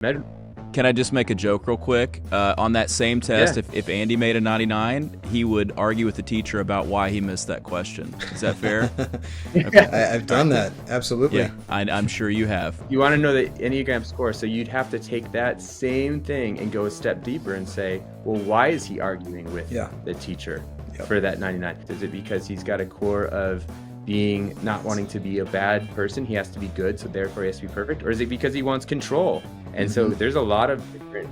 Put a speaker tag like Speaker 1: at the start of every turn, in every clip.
Speaker 1: Med-
Speaker 2: Can I just make a joke real quick? On that same test,
Speaker 1: Yeah.
Speaker 2: if Andy made a 99, he would argue with the teacher about why he missed that question. Is that fair?
Speaker 3: I've done that. Absolutely.
Speaker 2: Yeah, I'm sure you have.
Speaker 1: You want to know the Enneagram score, so you'd have to take that same thing and go a step deeper and say, well, why is he arguing with the teacher for that 99? Is it because he's got a core of being not wanting to be a bad person, he has to be good, so therefore he has to be perfect? Or is it because he wants control? And so there's a lot of different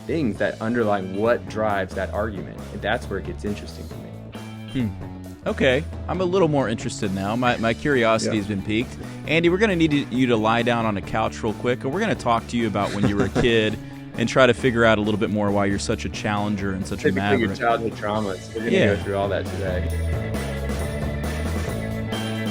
Speaker 1: things that underlie what drives that argument. And that's where it gets interesting to me.
Speaker 2: Okay, I'm a little more interested now. My curiosity has been piqued. Andy, we're going to need you to lie down on a couch real quick, and we're going to talk to you about when you were a kid and try to figure out a little bit more why you're such a challenger and such a maverick.
Speaker 1: Your childhood traumas. We're going to go through all that today.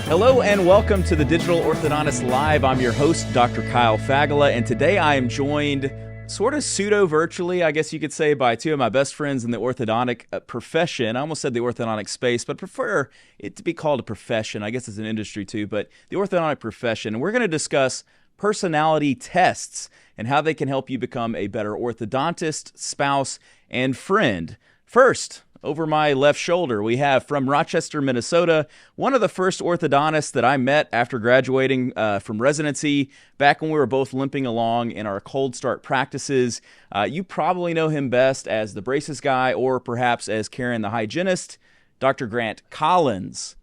Speaker 2: Hello and welcome to the Digital Orthodontist Live. I'm your host, Dr. Kyle Fagala, and today I am joined sort of pseudo-virtually, I guess you could say, by two of my best friends in the orthodontic profession. I almost said the orthodontic space, but prefer it to be called a profession. I guess it's an industry too, but the orthodontic profession. And we're going to discuss personality tests and how they can help you become a better orthodontist, spouse, and friend. First, over my left shoulder, we have from Rochester, Minnesota, one of the first orthodontists that I met after graduating from residency back when we were both limping along in our cold start practices. You probably know him best as the braces guy or perhaps as Karen the hygienist, Dr. Grant Collins.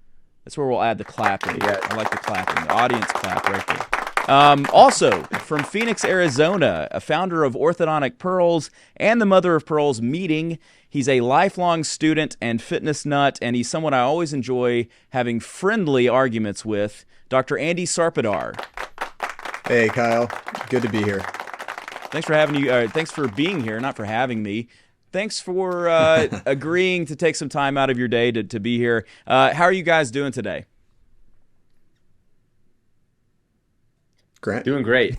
Speaker 2: That's where we'll add the clapping.
Speaker 1: Yes.
Speaker 2: I like the clapping, the audience clap right there. Also, from Phoenix, Arizona, a founder of Orthodontic Pearls and the Mother of Pearls Meeting. He's a lifelong student and fitness nut, and he's someone I always enjoy having friendly arguments with, Dr. Andy Sarpotdar.
Speaker 3: Hey, Kyle. Good to be here.
Speaker 2: Thanks for having you. Thanks for being here, not for having me. Thanks for agreeing to take some time out of your day to be here. How are you guys doing today?
Speaker 3: Grant?
Speaker 1: Doing great.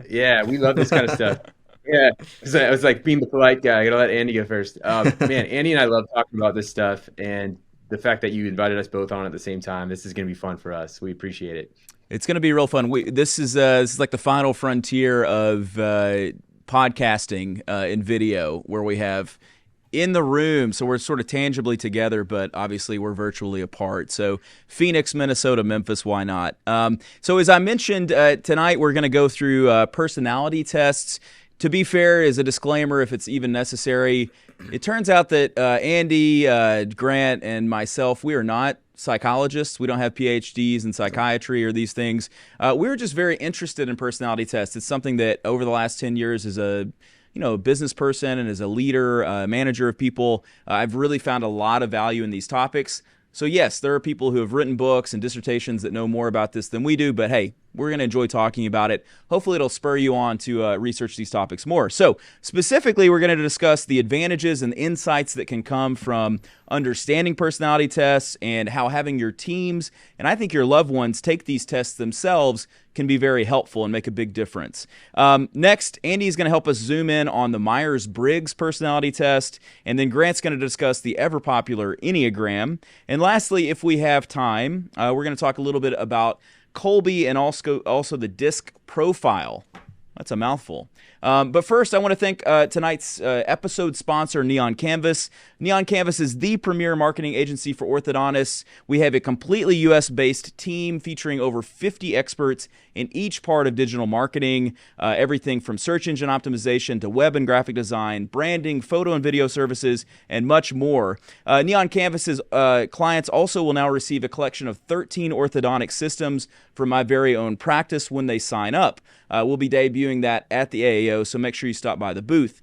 Speaker 1: Yeah, we love this kind of stuff. Yeah, I was like being the polite guy. I gotta let Andy go first. Man, Andy and I love talking about this stuff, and the fact that you invited us both on at the same time. This is gonna be fun for us. We appreciate it.
Speaker 2: It's gonna be real fun. This is like the final frontier of podcasting in video, where we have in the room, so we're sort of tangibly together, but obviously we're virtually apart. So Phoenix, Minnesota, Memphis, why not? So as I mentioned, tonight we're going to go through personality tests. To be fair, as a disclaimer, if it's even necessary, it turns out that Andy, Grant, and myself, we are not psychologists. We don't have PhDs in psychiatry or these things. We're just very interested in personality tests. It's something that over the last 10 years as a business person and as a leader, manager of people, I've really found a lot of value in these topics. So yes, there are people who have written books and dissertations that know more about this than we do, but hey, we're going to enjoy talking about it. Hopefully it'll spur you on to research these topics more. So specifically, we're going to discuss the advantages and insights that can come from understanding personality tests and how having your teams, and I think your loved ones, take these tests themselves can be very helpful and make a big difference. Next, Andy is going to help us zoom in on the Myers-Briggs personality test, and then Grant's going to discuss the ever-popular Enneagram. And lastly, if we have time, we're going to talk a little bit about Kolbe and also the DISC profile. That's a mouthful. But first, I want to thank tonight's episode sponsor, Neon Canvas. Neon Canvas is the premier marketing agency for orthodontists. We have a completely U.S.-based team featuring over 50 experts in each part of digital marketing, everything from search engine optimization to web and graphic design, branding, photo and video services, and much more. Neon Canvas's clients also will now receive a collection of 13 orthodontic systems from my very own practice when they sign up. We'll be debuting that at the AAO, so make sure you stop by the booth.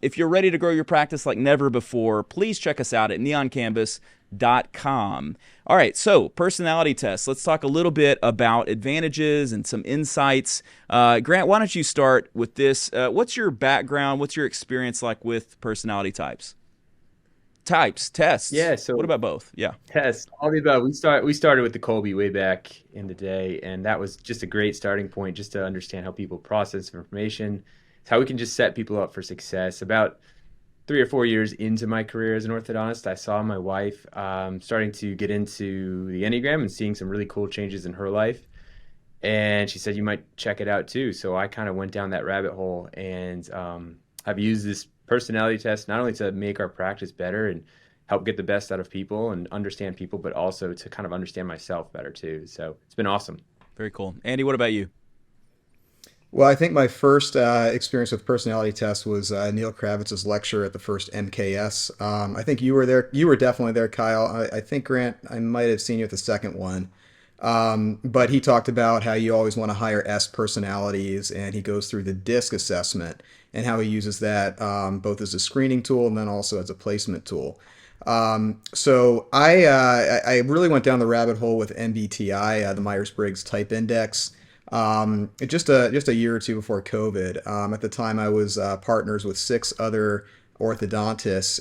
Speaker 2: If you're ready to grow your practice like never before, please check us out at neoncanvas.com. All right, so personality tests. Let's talk a little bit about advantages and some insights. Grant, why don't you start with this? What's your background? What's your experience like with personality types? Tests.
Speaker 1: Yeah, so
Speaker 2: what about both? Yeah.
Speaker 1: Tests, all the above. We started with the Kolbe way back in the day, and that was just a great starting point just to understand how people process information. It's how we can just set people up for success. About 3 or 4 years into my career as an orthodontist, I saw my wife starting to get into the Enneagram and seeing some really cool changes in her life. And she said, you might check it out too. So I kind of went down that rabbit hole, and I've used this personality test not only to make our practice better and help get the best out of people and understand people, but also to kind of understand myself better too. So it's been awesome.
Speaker 2: Very cool. Andy, what about you?
Speaker 3: Well, I think my first experience with personality tests was Neil Kravitz's lecture at the first MKS. I think you were there. You were definitely there, Kyle. I think, Grant, I might have seen you at the second one. But he talked about how you always want to hire S personalities, and he goes through the DISC assessment and how he uses that both as a screening tool and then also as a placement tool. So I really went down the rabbit hole with MBTI, the Myers-Briggs Type Index. Just a year or two before COVID. At the time, I was partners with 6 other orthodontists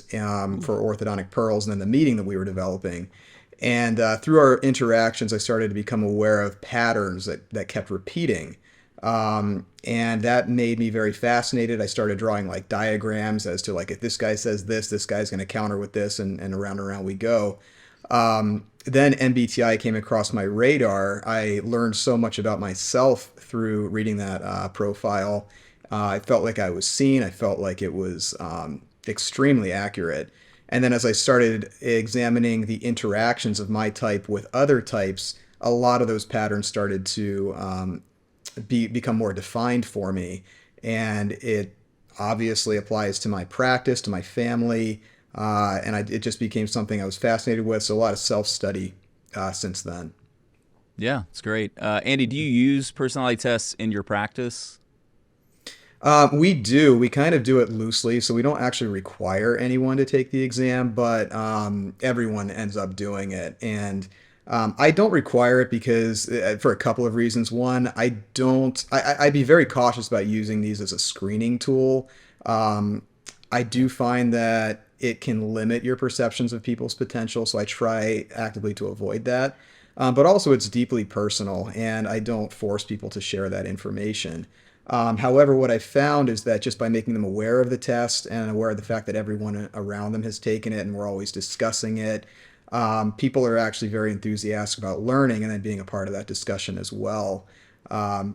Speaker 3: for orthodontic pearls, and then the meeting that we were developing. And through our interactions, I started to become aware of patterns that kept repeating. And that made me very fascinated. I started drawing like diagrams as to like, if this guy says this guy's going to counter with this, and around and around we go. Then MBTI came across my radar. I learned so much about myself through reading that profile. I felt like I was seen. I felt like it was extremely accurate. And then as I started examining the interactions of my type with other types, a lot of those patterns started to become more defined for me. And it obviously applies to my practice, to my family, and it just became something I was fascinated with. So a lot of self-study since then.
Speaker 2: Yeah, it's great. Andy, do you use personality tests in your practice?
Speaker 3: We do. We kind of do it loosely, so we don't actually require anyone to take the exam, but everyone ends up doing it. And I don't require it because for a couple of reasons. One, I'd be very cautious about using these as a screening tool. I do find that it can limit your perceptions of people's potential, so I try actively to avoid that. But also it's deeply personal, and I don't force people to share that information. However, what I found is that just by making them aware of the test and aware of the fact that everyone around them has taken it and we're always discussing it, people are actually very enthusiastic about learning and then being a part of that discussion as well.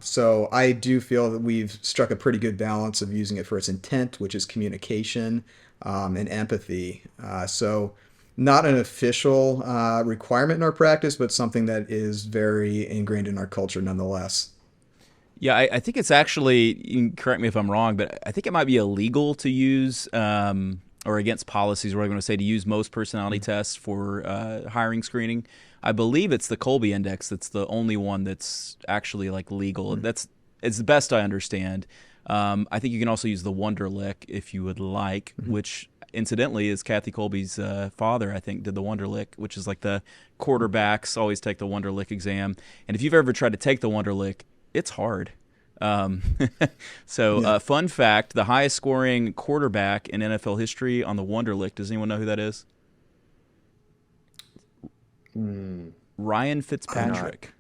Speaker 3: So I do feel that we've struck a pretty good balance of using it for its intent, which is communication and empathy. So not an official requirement in our practice, but something that is very ingrained in our culture nonetheless.
Speaker 2: Yeah, I think it's actually, you can correct me if I'm wrong, but I think it might be illegal to use, or against policies, what I'm going to say, to use most personality tests for hiring screening. I believe it's the Kolbe Index that's the only one that's actually like legal. It's the best I understand. I think you can also use the Wonderlic if you would like, which incidentally is Kathy Kolbe's father, I think, did the Wonderlic, which is like the quarterbacks always take the Wonderlic exam. And if you've ever tried to take the Wonderlic, it's hard. Fun fact, the highest scoring quarterback in NFL history on the Wonderlic, does anyone know who that is? Ryan Fitzpatrick.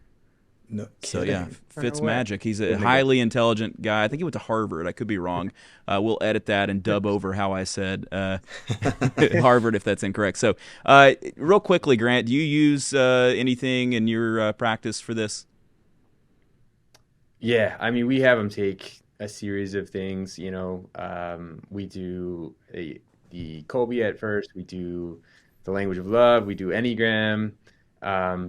Speaker 3: No
Speaker 2: So
Speaker 3: kidding.
Speaker 2: yeah, Fitzmagic. He's a highly intelligent guy. I think he went to Harvard. I could be wrong. We'll edit that and dub over how I said Harvard if that's incorrect. So real quickly, Grant, do you use anything in your practice for this?
Speaker 1: Yeah, I mean, we have them take a series of things. We do the Kolbe at first. We do the language of love. We do Enneagram,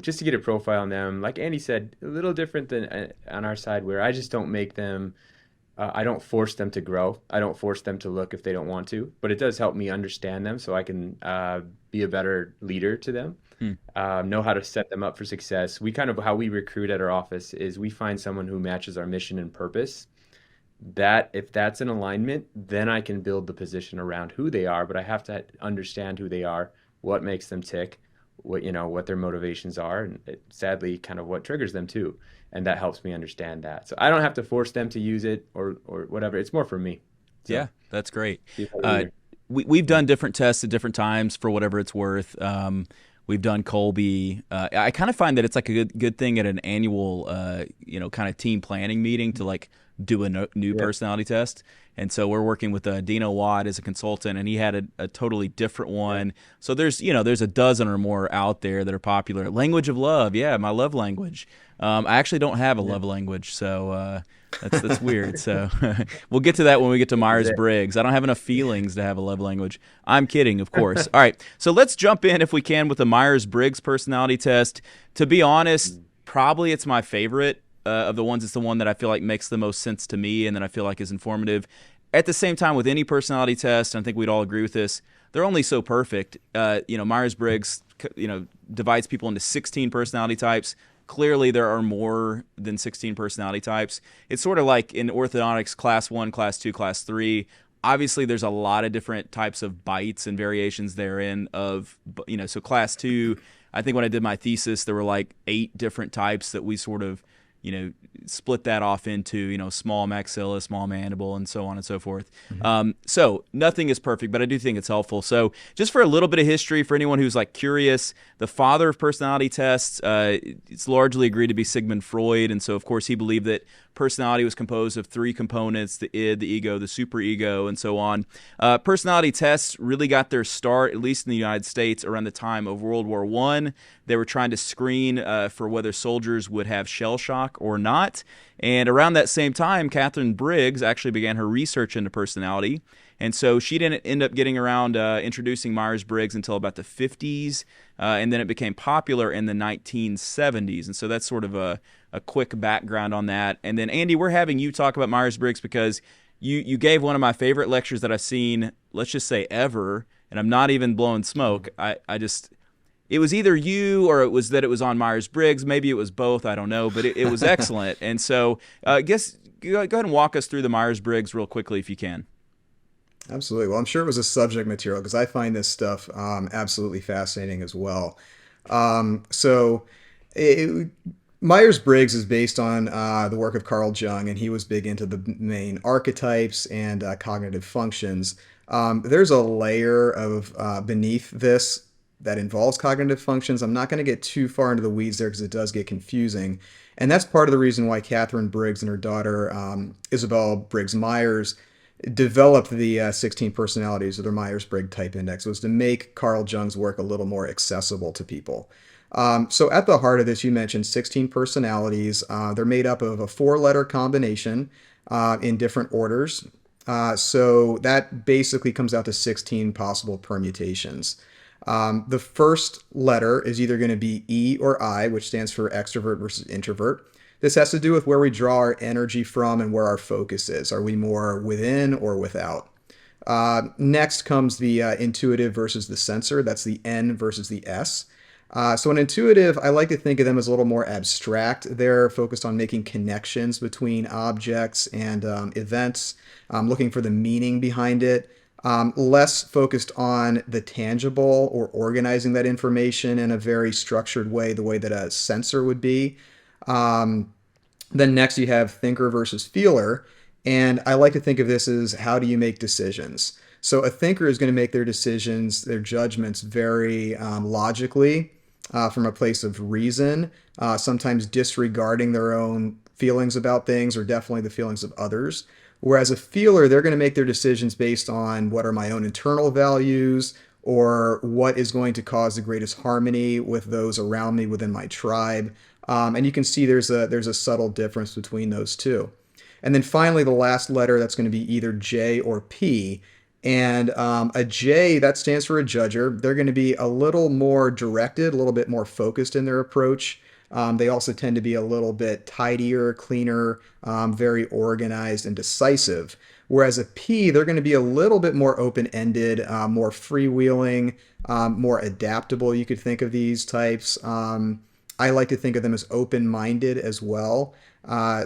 Speaker 1: just to get a profile on them. Like Andy said, a little different than on our side, where I just don't make them. I don't force them to grow. I don't force them to look if they don't want to. But it does help me understand them, so I can be a better leader to them. Know how to set them up for success. How we recruit at our office is we find someone who matches our mission and purpose. That if that's an alignment, then I can build the position around who they are, but I have to understand who they are, what makes them tick, what their motivations are, and sadly kind of what triggers them too. And that helps me understand that. So I don't have to force them to use it or whatever. It's more for me. So,
Speaker 2: yeah, that's great. We've done different tests at different times for whatever it's worth. We've done Kolbe. I kind of find that it's like a good thing at an annual, kind of team planning meeting to like do a new personality test. And so we're working with Dino Watt as a consultant, and he had a totally different one. So there's a dozen or more out there that are popular. Language of love, my love language. I actually don't have a love language, so that's weird. So we'll get to that when we get to Myers-Briggs. I don't have enough feelings to have a love language. I'm kidding, of course. All right, so let's jump in if we can with the Myers-Briggs personality test. To be honest, probably it's my favorite of the ones. It's the one that I feel like makes the most sense to me and that I feel like is informative. At the same time, with any personality test, and I think we'd all agree with this, they're only so perfect. Myers-Briggs, divides people into 16 personality types. Clearly, there are more than 16 personality types. It's sort of like in orthodontics, class 1, class 2, class 3. Obviously, there's a lot of different types of bites and variations therein of, so class 2, I think when I did my thesis, there were like 8 different types that we sort of, split that off into, small maxilla, small mandible, and so on and so forth. Mm-hmm. So nothing is perfect, but I do think it's helpful. So just for a little bit of history, for anyone who's like curious, the father of personality tests, it's largely agreed to be Sigmund Freud. And so, of course, he believed that personality was composed of 3 components: the id, the ego, the superego, and so on. Personality tests really got their start, at least in the United States, around the time of World War I. They were trying to screen for whether soldiers would have shell shock or not. And around that same time, Catherine Briggs actually began her research into personality. And so she didn't end up getting around introducing Myers-Briggs until about the 50s, and then it became popular in the 1970s. And so that's sort of a quick background on that. And then, Andy, we're having you talk about Myers-Briggs because you gave one of my favorite lectures that I've seen, let's just say ever, and I'm not even blowing smoke. It was either you or it was on Myers-Briggs. Maybe it was both. I don't know, but it was excellent. And so I guess go ahead and walk us through the Myers-Briggs real quickly if you can.
Speaker 3: Absolutely. Well, I'm sure it was a subject material because I find this stuff absolutely fascinating as well. Myers-Briggs is based on the work of Carl Jung, and he was big into the main archetypes and cognitive functions. There's a layer of beneath this that involves cognitive functions. I'm not going to get too far into the weeds there because it does get confusing. And that's part of the reason why Catherine Briggs and her daughter, Isabel Briggs-Myers, developed the 16 personalities of their Myers-Briggs type index. It was to make Carl Jung's work a little more accessible to people. So at the heart of this, you mentioned 16 personalities. They're made up of a 4-letter combination in different orders. So that basically comes out to 16 possible permutations. The first letter is either going to be E or I, which stands for extrovert versus introvert. This has to do with where we draw our energy from and where our focus is. Are we more within or without? Next comes the intuitive versus the sensor. That's the N versus the S. So an intuitive, I like to think of them as a little more abstract. They're focused on making connections between objects and events, looking for the meaning behind it. Less focused on the tangible or organizing that information in a very structured way, the way that a sensor would be. Then next you have thinker versus feeler. And I like to think of this as how do you make decisions? So a thinker is going to make their decisions, their judgments very logically from a place of reason, sometimes disregarding their own feelings about things or definitely the feelings of others. Whereas a feeler, they're going to make their decisions based on what are my own internal values or what is going to cause the greatest harmony with those around me within my tribe. And you can see there's a subtle difference between those two. And then finally, the last letter, that's going to be either J or P. And a J, that stands for a judger. They're going to be a little more directed, a little bit more focused in their approach. They also tend to be a little bit tidier, cleaner, very organized and decisive. Whereas a P, they're going to be a little bit more open-ended, more freewheeling, more adaptable. You could think of these types. I like to think of them as open-minded as well.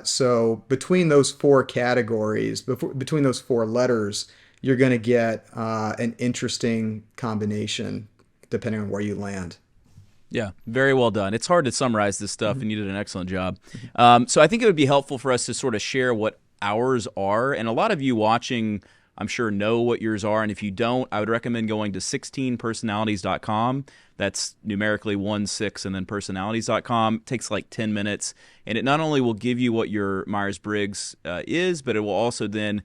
Speaker 3: So between those 4 categories, between those 4 letters, you're going to get an interesting combination depending on where you land.
Speaker 2: Yeah, very well done. It's hard to summarize this stuff, and you did an excellent job. So I think it would be helpful for us to sort of share what ours are. And a lot of you watching I'm sure know what yours are. And if you don't, I would recommend going to 16personalities.com. That's numerically 16 and then personalities.com. It takes like 10 minutes. And it not only will give you what your Myers-Briggs is, but it will also then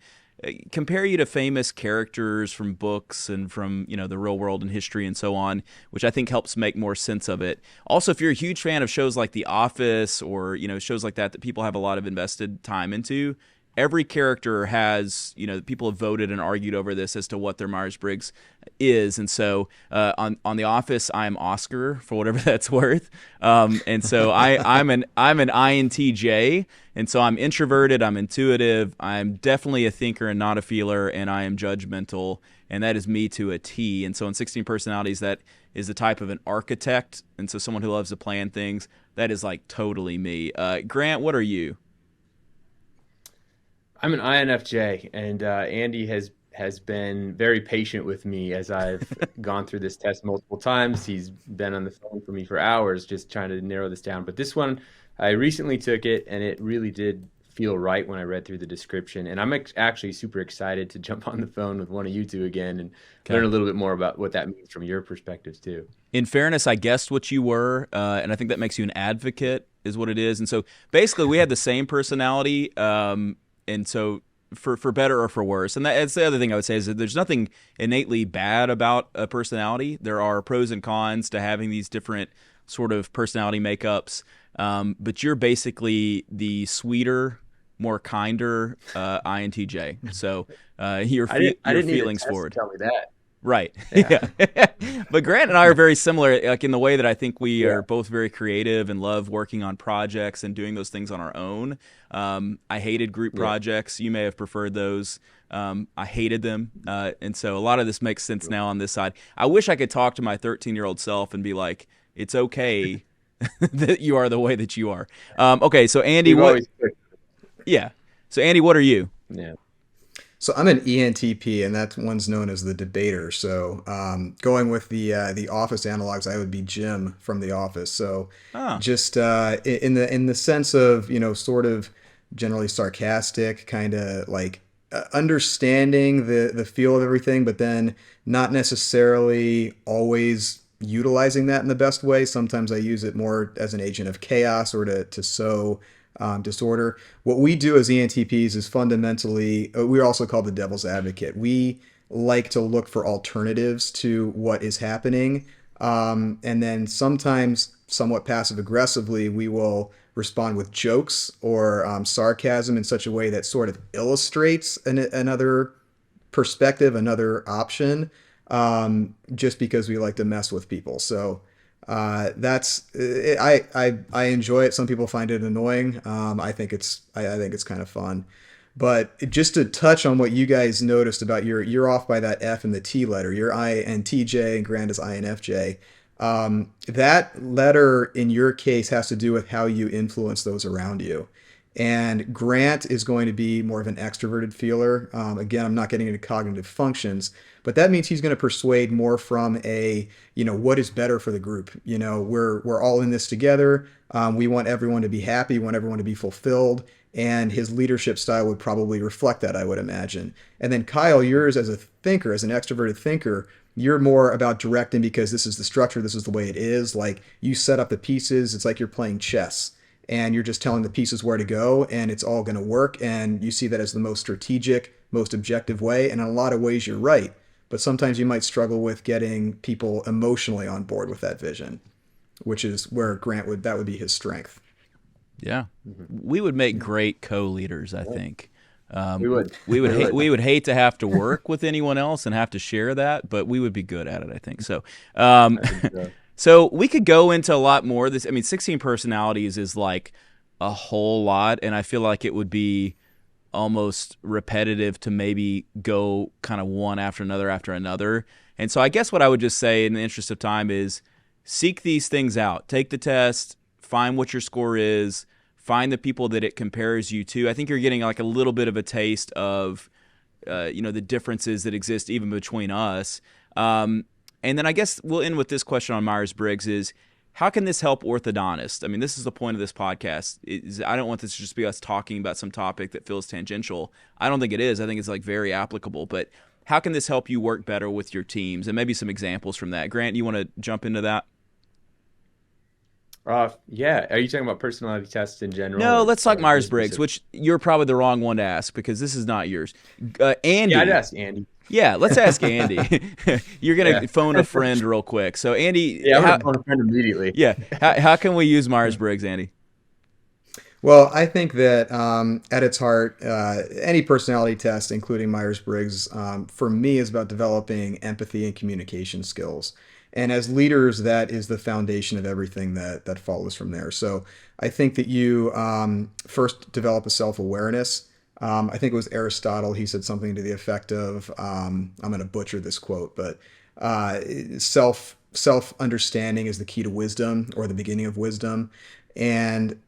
Speaker 2: compare you to famous characters from books and from, the real world and history and so on, which I think helps make more sense of it. Also, if you're a huge fan of shows like The Office or, shows like that people have a lot of invested time into, every character has, people have voted and argued over this as to what their Myers-Briggs is. And so on The Office, I'm Oscar, for whatever that's worth. And so I'm an INTJ. And so I'm introverted, I'm intuitive, I'm definitely a thinker and not a feeler, and I am judgmental. And that is me to a T. And so in 16 Personalities, that is the type of an architect. And so someone who loves to plan things, that is like totally me. Grant, what are you?
Speaker 1: I'm an INFJ, and Andy has been very patient with me as I've gone through this test multiple times. He's been on the phone for me for hours just trying to narrow this down. But this one, I recently took it, and it really did feel right when I read through the description. And I'm actually super excited to jump on the phone with one of you two again and learn a little bit more about what that means from your perspectives too. In
Speaker 2: fairness, I guessed what you were, and I think that makes you an advocate is what it is. And so basically we had the same personality, and so for better or for worse. And that's the other thing I would say is that there's nothing innately bad about a personality. There are pros and cons to having these different sort of personality makeups. But you're basically the sweeter, more kinder INTJ. So your feelings forward.
Speaker 1: Tell me that.
Speaker 2: Right. Yeah. But Grant and I are very similar, like in the way that I think we are both very creative and love working on projects and doing those things on our own. I hated group projects. You may have preferred those. I hated them. And so a lot of this makes sense now on this side. I wish I could talk to my 13-year-old self and be like, it's okay that you are the way that you are. Okay. So Andy, So Andy, what are you?
Speaker 1: Yeah.
Speaker 3: So I'm an ENTP, and that one's known as the debater. So going with the Office analogs, I would be Jim from The Office. So just in the sense of sort of generally sarcastic, kind of like understanding the feel of everything, but then not necessarily always utilizing that in the best way. Sometimes I use it more as an agent of chaos or to sow disorder. What we do as ENTPs is fundamentally, we're also called the devil's advocate. We like to look for alternatives to what is happening. And then sometimes, somewhat passive aggressively, we will respond with jokes or sarcasm in such a way that sort of illustrates another perspective, another option, just because we like to mess with people. So that's it. I enjoy it. Some people find it annoying. I think it's kind of fun. But just to touch on what you guys noticed about you're off by that F and the T letter. You're INTJ and Grant is INFJ. That letter in your case has to do with how you influence those around you. And Grant is going to be more of an extroverted feeler. Again, I'm not getting into cognitive functions, but that means he's going to persuade more from what is better for the group. We're all in this together. We want everyone to be happy. We want everyone to be fulfilled. And his leadership style would probably reflect that, I would imagine. And then Kyle, yours as a thinker, as an extroverted thinker, you're more about directing because this is the structure. This is the way it is. Like you set up the pieces. It's like you're playing chess. And you're just telling the pieces where to go, and it's all going to work. And you see that as the most strategic, most objective way. And in a lot of ways, you're right. But sometimes you might struggle with getting people emotionally on board with that vision, which is where that would be his strength.
Speaker 2: Yeah. We would make great co-leaders, I think.
Speaker 1: We would.
Speaker 2: We would hate to have to work with anyone else and have to share that, but we would be good at it, I think. So, So we could go into a lot more of this. I mean, 16 personalities is like a whole lot, and I feel like it would be almost repetitive to maybe go kind of one after another. And so I guess what I would just say in the interest of time is seek these things out. Take the test, find what your score is, find the people that it compares you to. I think you're getting like a little bit of a taste of, the differences that exist even between us. And then I guess we'll end with this question on Myers-Briggs is, how can this help orthodontists? I mean, this is the point of this podcast. I don't want this to just be us talking about some topic that feels tangential. I don't think it is. I think it's like very applicable. But how can this help you work better with your teams? And maybe some examples from that. Grant, you want to jump into that?
Speaker 1: Yeah. Are you talking about personality tests in general?
Speaker 2: No, let's talk Myers-Briggs, which you're probably the wrong one to ask because this is not yours. Andy.
Speaker 1: Yeah, I'd ask Andy.
Speaker 2: Yeah, let's ask Andy. You're going to phone a friend real quick. So, Andy.
Speaker 1: Yeah, I'm going to phone a friend immediately.
Speaker 2: Yeah. How can we use Myers-Briggs, Andy?
Speaker 3: Well, I think that at its heart, any personality test, including Myers-Briggs, for me is about developing empathy and communication skills. And as leaders, that is the foundation of everything that follows from there. So I think that you first develop a self-awareness. I think it was Aristotle. He said something to the effect of, I'm going to butcher this quote, but self-understanding is the key to wisdom, or the beginning of wisdom. And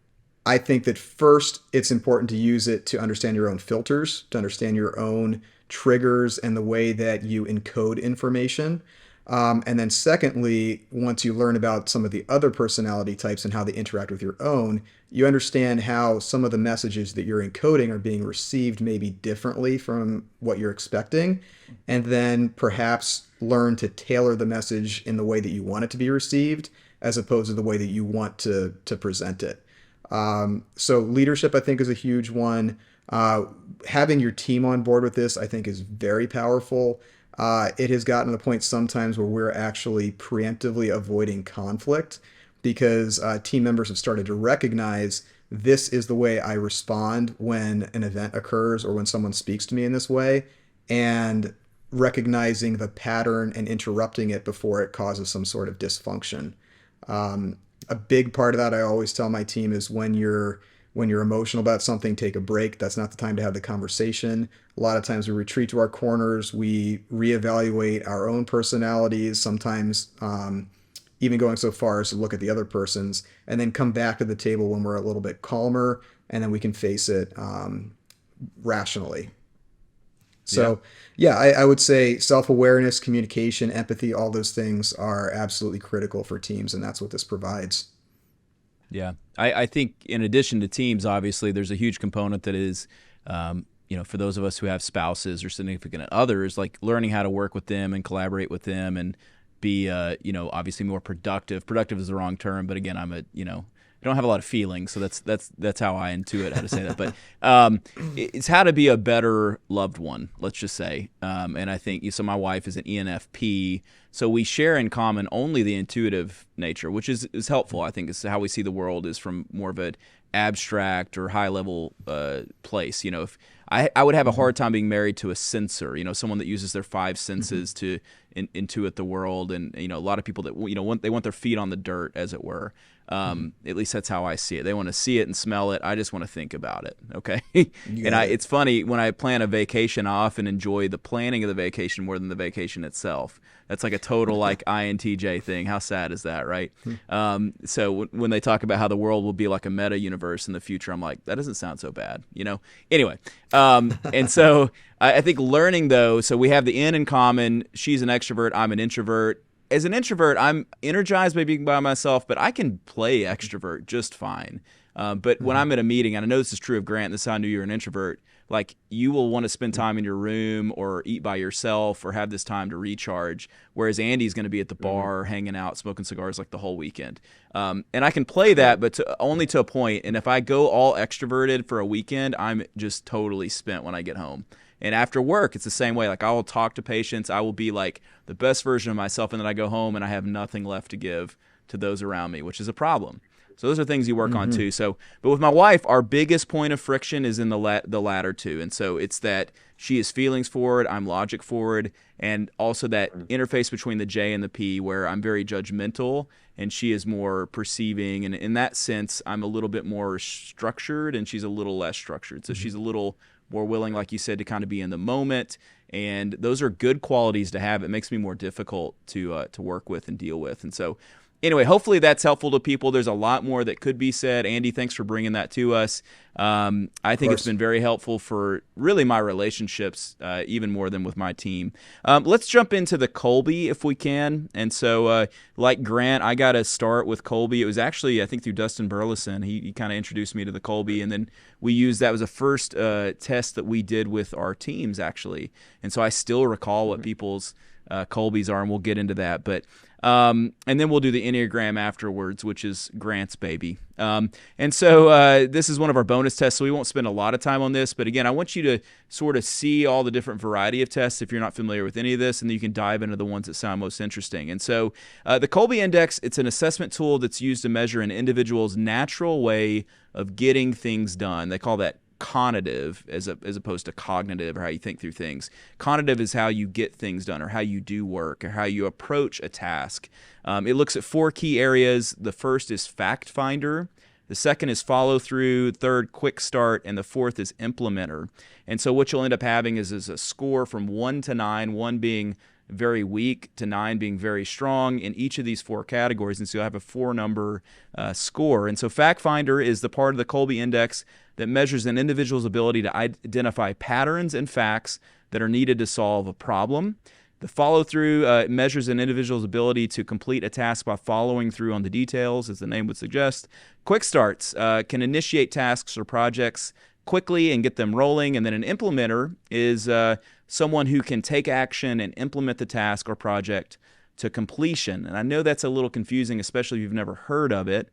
Speaker 3: I think that first, it's important to use it to understand your own filters, to understand your own triggers and the way that you encode information. And then secondly, once you learn about some of the other personality types and how they interact with your own, you understand how some of the messages that you're encoding are being received maybe differently from what you're expecting. And then perhaps learn to tailor the message in the way that you want it to be received, as opposed to the way that you want to present it. So leadership, I think, is a huge one. Having your team on board with this, I think, is very powerful. It has gotten to the point sometimes where we're actually preemptively avoiding conflict because team members have started to recognize this is the way I respond when an event occurs or when someone speaks to me in this way, and recognizing the pattern and interrupting it before it causes some sort of dysfunction. A big part of that I always tell my team is when you're emotional about something, take a break. That's not the time to have the conversation. A lot of times we retreat to our corners. We reevaluate our own personalities, sometimes even going so far as to look at the other person's, and then come back to the table when we're a little bit calmer, and then we can face it rationally. So yeah, I would say self-awareness, communication, empathy, all those things are absolutely critical for teams, and that's what this provides.
Speaker 2: Yeah, I think in addition to teams, obviously, there's a huge component that is, for those of us who have spouses or significant others, like learning how to work with them and collaborate with them and be, obviously more productive. Productive is the wrong term, but again, I don't have a lot of feelings, so that's how I intuit how to say that. But it's how to be a better loved one, let's just say. And I think so. My wife is an ENFP, so we share in common only the intuitive nature, which is helpful. I think it's how we see the world is from more of an abstract or high level place. If I would have a hard time being married to a sensor, someone that uses their five senses to intuit the world, and a lot of people that they want their feet on the dirt, as it were. At least that's how I see it. They want to see it and smell it. I just want to think about it. Okay. And it's funny, when I plan a vacation, I often enjoy the planning of the vacation more than the vacation itself. That's like a total INTJ thing. How sad is that, right? So when they talk about how the world will be like a meta universe in the future, I'm like, that doesn't sound so bad, Anyway, and so I think learning though, so we have the N in common. She's an extrovert. I'm an introvert. As an introvert, I'm energized by being by myself, but I can play extrovert just fine. But when I'm at a meeting, and I know this is true of Grant, this is how I knew you're an introvert, like you will want to spend time in your room or eat by yourself or have this time to recharge, whereas Andy's going to be at the bar hanging out, smoking cigars like the whole weekend. And I can play that, but only to a point. And if I go all extroverted for a weekend, I'm just totally spent when I get home. And after work, it's the same way. Like I will talk to patients. I will be like the best version of myself. And then I go home and I have nothing left to give to those around me, which is a problem. So those are things you work on too. So, but with my wife, our biggest point of friction is in the latter two. And so it's that she is feelings forward, I'm logic forward, and also that interface between the J and the P where I'm very judgmental and she is more perceiving. And in that sense, I'm a little bit more structured and she's a little less structured. So she's a little more willing, like you said, to kind of be in the moment. And those are good qualities to have. It makes me more difficult to work with and deal with. And so Anyway, hopefully that's helpful to people. There's a lot more that could be said. Andy, thanks for bringing that to us. I think it's been very helpful for really my relationships, even more than with my team. Let's jump into the Kolbe if we can. And so like Grant, I got to start with Kolbe. It was actually, I think, through Dustin Burleson. He kind of introduced me to the Kolbe, and then we used that was a first test that we did with our teams, actually. And so I still recall what people's Kolbes are, and we'll get into that. But and then we'll do the Enneagram afterwards, which is Grant's baby. And so this is one of our bonus tests, so we won't spend a lot of time on this. But again, I want you to sort of see all the different variety of tests if you're not familiar with any of this, and then you can dive into the ones that sound most interesting. And so the Kolbe Index, it's an assessment tool that's used to measure an individual's natural way of getting things done. They call that conative as opposed to cognitive, or how you think through things. Conative is how you get things done, or how you do work, or how you approach a task. It looks at 4 key areas. The first is fact finder. The second is follow through. Third, quick start. And the fourth is implementer. And so what you'll end up having is a score from 1 to 9, 1 being very weak to 9 being very strong in each of these 4 categories. And so you'll have a 4-number score. And so fact finder is the part of the Kolbe Index that measures an individual's ability to identify patterns and facts that are needed to solve a problem. The follow-through measures an individual's ability to complete a task by following through on the details, as the name would suggest. Quick starts can initiate tasks or projects quickly and get them rolling. And then an implementer is someone who can take action and implement the task or project to completion. And I know that's a little confusing, especially if you've never heard of it.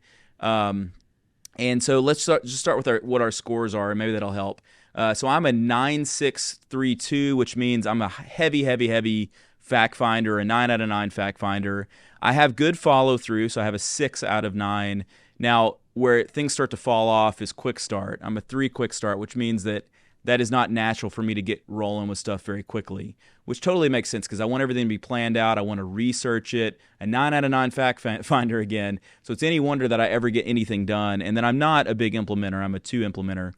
Speaker 2: And so let's start with what our scores are, and maybe that'll help. So I'm a 9.632, which means I'm a heavy fact finder, a 9 out of 9 fact finder. I have good follow through, so I have a 6 out of 9. Now, where things start to fall off is quick start. I'm a 3 quick start, which means that is not natural for me to get rolling with stuff very quickly, which totally makes sense because I want everything to be planned out. I want to research it. A 9 out of 9 fact finder again. So it's any wonder that I ever get anything done. And then I'm not a big implementer. I'm a 2 implementer.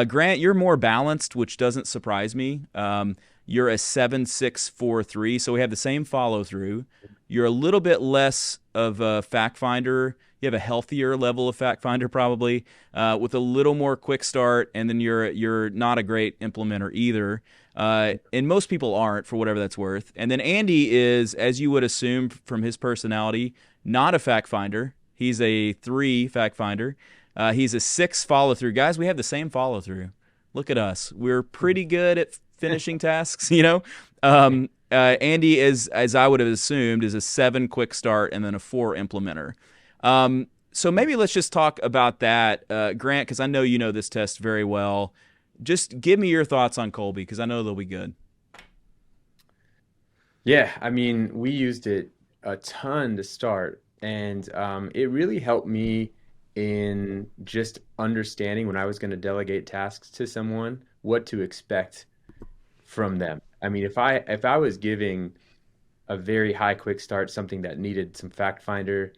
Speaker 2: Grant, you're more balanced, which doesn't surprise me. You're a 7.643, so we have the same follow through. You're a little bit less of a fact finder. You have a healthier level of fact finder probably, with a little more quick start, and then you're not a great implementer either. And most people aren't, for whatever that's worth. And then Andy is, as you would assume from his personality, not a fact finder. He's a 3 fact finder. He's a 6 follow through. Guys, we have the same follow through. Look at us. We're pretty good at finishing tasks, you know. Andy is, as I would have assumed, is a 7 quick start and then a 4 implementer. So maybe let's just talk about that, Grant, because I know you know this test very well. Just give me your thoughts on Kolbe, because I know they'll be good.
Speaker 1: Yeah, I mean, we used it a ton to start, and it really helped me in just understanding when I was going to delegate tasks to someone, what to expect from them. I mean, if I was giving a very high quick start, something that needed some fact finder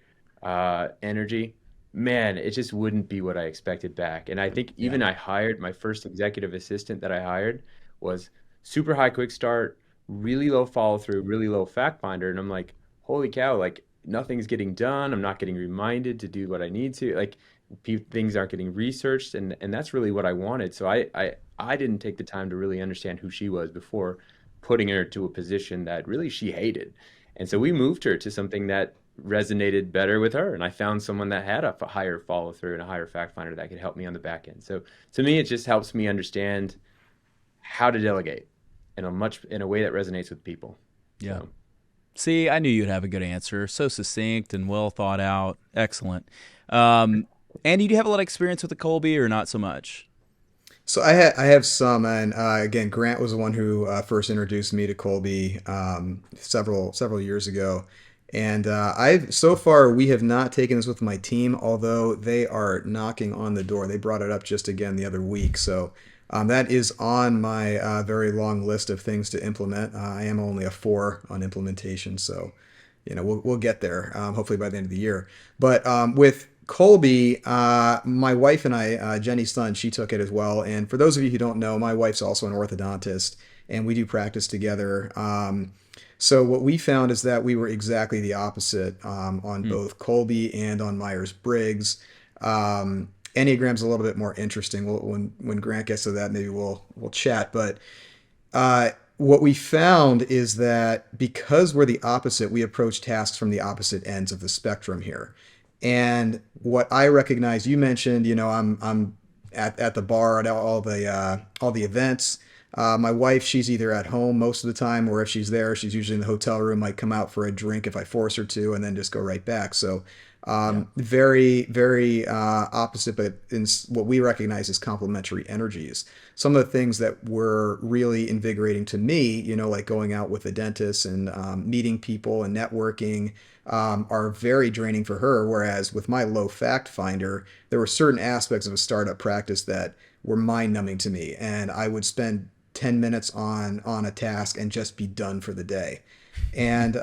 Speaker 1: energy, man, it just wouldn't be what I expected back. And I think even I hired my first executive assistant that I hired was super high quick start, really low follow through, really low fact finder. And I'm like, holy cow, like nothing's getting done. I'm not getting reminded to do what I need to. Like things aren't getting researched. And that's really what I wanted. So I didn't take the time to really understand who she was before putting her to a position that really she hated. And so we moved her to something that resonated better with her. And I found someone that had a higher follow through and a higher fact finder that could help me on the back end. So to me, it just helps me understand how to delegate in a way that resonates with people.
Speaker 2: Yeah.
Speaker 1: So.
Speaker 2: See, I knew you'd have a good answer. So succinct and well thought out. Excellent. Andy, do you have a lot of experience with the Kolbe or not so much?
Speaker 3: So I have some, and again, Grant was the one who first introduced me to Kolbe several years ago. And so far we have not taken this with my team, although they are knocking on the door. They brought it up just again the other week. So that is on my very long list of things to implement. I am only a 4 on implementation, so we'll get there hopefully by the end of the year. But with Kolbe, my wife and I, Jenny's son, she took it as well. And for those of you who don't know, my wife's also an orthodontist. and we do practice together. So what we found is that we were exactly the opposite on both Kolbe and on Myers-Briggs. Enneagram's a little bit more interesting. When Grant gets to that, maybe we'll chat. But what we found is that because we're the opposite, we approach tasks from the opposite ends of the spectrum here. And what I recognize, you mentioned, I'm at the bar at all the events. My wife, she's either at home most of the time, or if she's there, she's usually in the hotel room. Might come out for a drink if I force her to, and then just go right back. So very, very opposite, but in what we recognize as complementary energies. Some of the things that were really invigorating to me, like going out with a dentist and meeting people and networking, are very draining for her. Whereas with my low fact finder, there were certain aspects of a startup practice that were mind numbing to me, and I would spend 10 minutes on a task and just be done for the day. And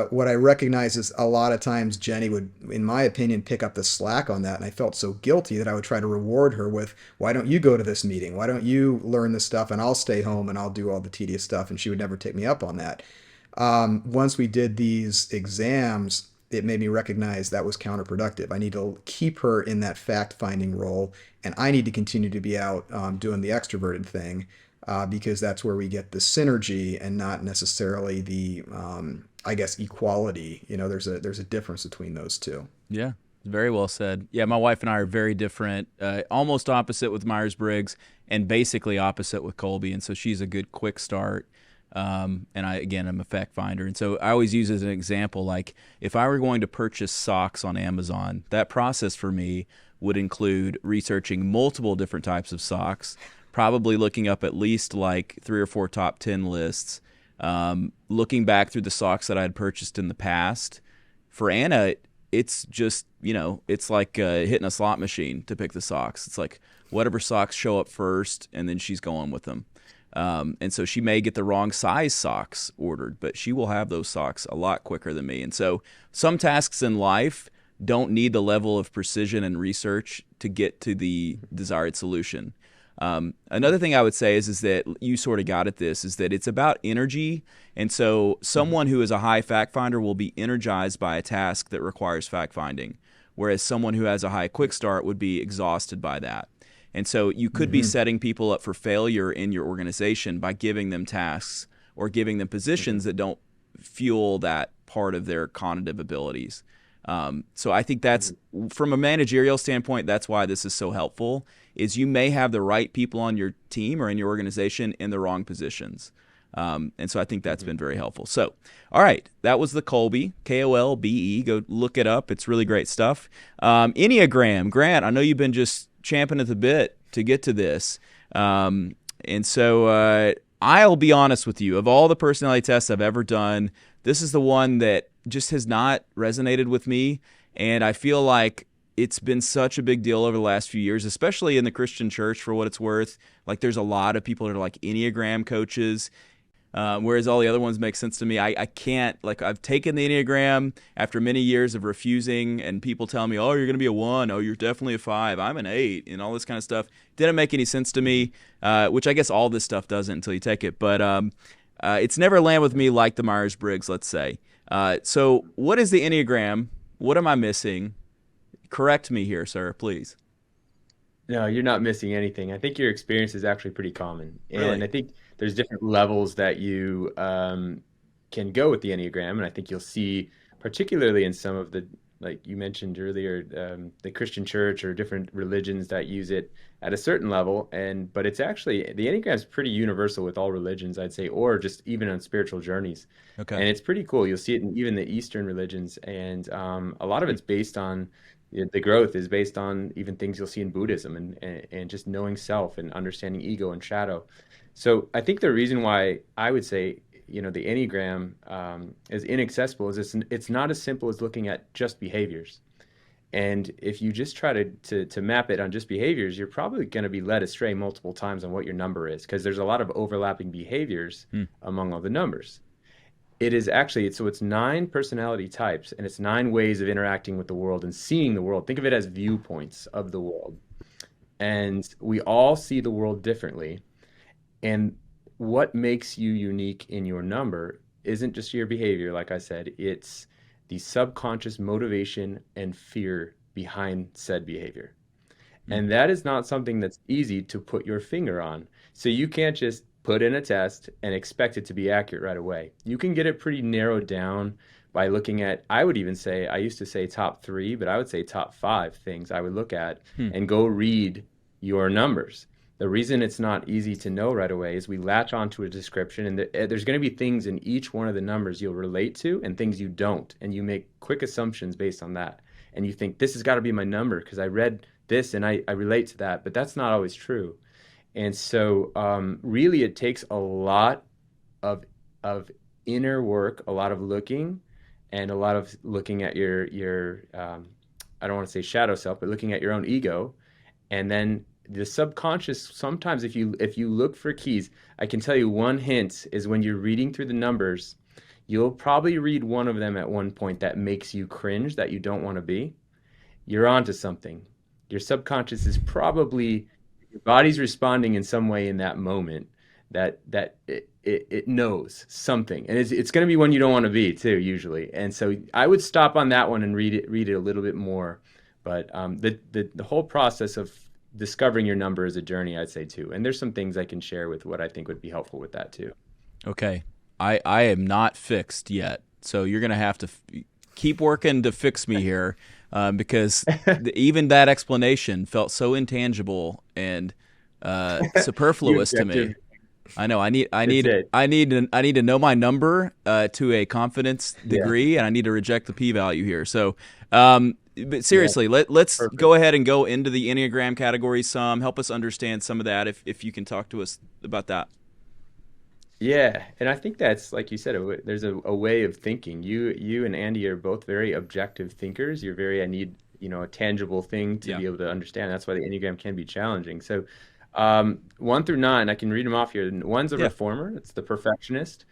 Speaker 3: what I recognize is a lot of times Jenny would, in my opinion, pick up the slack on that. And I felt so guilty that I would try to reward her with, why don't you go to this meeting? Why don't you learn this stuff? And I'll stay home and I'll do all the tedious stuff. And she would never take me up on that. Once we did these exams, it made me recognize that was counterproductive. I need to keep her in that fact-finding role, and I need to continue to be out doing the extroverted thing. Because that's where we get the synergy and not necessarily the, equality. There's a difference between those two.
Speaker 2: Yeah, very well said. Yeah, my wife and I are very different, almost opposite with Myers-Briggs and basically opposite with Kolbe. And so she's a good quick start. And I'm a fact finder. And so I always use as an example, like if I were going to purchase socks on Amazon, that process for me would include researching multiple different types of socks, probably looking up at least like 3 or 4 top 10 lists, looking back through the socks that I had purchased in the past. For Anna, it's just, it's like hitting a slot machine to pick the socks. It's like whatever socks show up first, and then she's going with them. And so she may get the wrong size socks ordered, but she will have those socks a lot quicker than me. And so some tasks in life don't need the level of precision and research to get to the desired solution. Another thing I would say is that you sort of got at this, is that it's about energy. And so someone who is a high fact finder will be energized by a task that requires fact finding, whereas someone who has a high quick start would be exhausted by that. And so you could be setting people up for failure in your organization by giving them tasks or giving them positions that don't fuel that part of their cognitive abilities. So I think that's, from a managerial standpoint, that's why this is so helpful, is you may have the right people on your team or in your organization in the wrong positions. And so I think that's been very helpful. So, all right, that was the Kolbe, Kolbe. Go look it up. It's really great stuff. Enneagram. Grant, I know you've been just champing at the bit to get to this. And so I'll be honest with you. Of all the personality tests I've ever done, this is the one that just has not resonated with me. And I feel like it's been such a big deal over the last few years, especially in the Christian church, for what it's worth. Like, there's a lot of people that are like Enneagram coaches, whereas all the other ones make sense to me. I can't, like, I've taken the Enneagram after many years of refusing, and people tell me, oh, you're going to be a 1. Oh, you're definitely a 5. I'm an 8, and all this kind of stuff. Didn't make any sense to me, which I guess all this stuff doesn't until you take it. But it's never landed with me like the Myers-Briggs, let's say. So what is the Enneagram? What am I missing? Correct me here, sir, please.
Speaker 1: No, you're not missing anything. I think your experience is actually pretty common.
Speaker 2: Really?
Speaker 1: And I think there's different levels that you can go with the Enneagram. And I think you'll see, particularly in some of the, like you mentioned earlier, the Christian church or different religions that use it at a certain level. But it's actually, the Enneagram is pretty universal with all religions, I'd say, or just even on spiritual journeys.
Speaker 2: Okay.
Speaker 1: And it's pretty cool. You'll see it in even the Eastern religions. And a lot of it's based on, the growth is based on even things you'll see in Buddhism and just knowing self and understanding ego and shadow. So I think the reason why I would say, the Enneagram is inaccessible is it's not as simple as looking at just behaviors. And if you just try to map it on just behaviors, you're probably going to be led astray multiple times on what your number is, because there's a lot of overlapping behaviors among all the numbers. It is actually, so it's 9 personality types, and it's 9 ways of interacting with the world and seeing the world. Think of it as viewpoints of the world. And we all see the world differently. And what makes you unique in your number isn't just your behavior, like I said, it's the subconscious motivation and fear behind said behavior. And that is not something that's easy to put your finger on. So you can't just put in a test and expect it to be accurate right away. You can get it pretty narrowed down by looking at, I would even say, I used to say top 3, but I would say top 5 things I would look at and go read your numbers. The reason it's not easy to know right away is we latch onto a description, and there's going to be things in each one of the numbers you'll relate to and things you don't, and you make quick assumptions based on that. And you think, this has got to be my number because I read this and I relate to that, but that's not always true. And so really it takes a lot of inner work, a lot of looking, and a lot of looking at your I don't want to say shadow self, but looking at your own ego. And then the subconscious, sometimes if you look for keys, I can tell you one hint is when you're reading through the numbers, you'll probably read one of them at one point that makes you cringe, that you don't want to be. You're onto something. Your subconscious is probably, your body's responding in some way in that moment that it knows something. And it's going to be one you don't want to be too, usually. And so I would stop on that one and read it a little bit more. But the whole process of discovering your number is a journey, I'd say, too. And there's some things I can share with what I think would be helpful with that, too.
Speaker 2: Okay. I am not fixed yet. So you're going to have to keep working to fix me here because even that explanation felt so intangible and superfluous to me. I know. I need to know my number to a confidence degree, and I need to reject the p-value here. So, but seriously, let's go ahead and go into the Enneagram category some. Help us understand some of that, if you can talk to us about that.
Speaker 1: Yeah, and I think that's, like you said, there's a way of thinking. You and Andy are both very objective thinkers. You're very, I need a tangible thing to be able to understand. That's why the Enneagram can be challenging. So 1 through 9, I can read them off here. 1's a reformer. It's the perfectionist.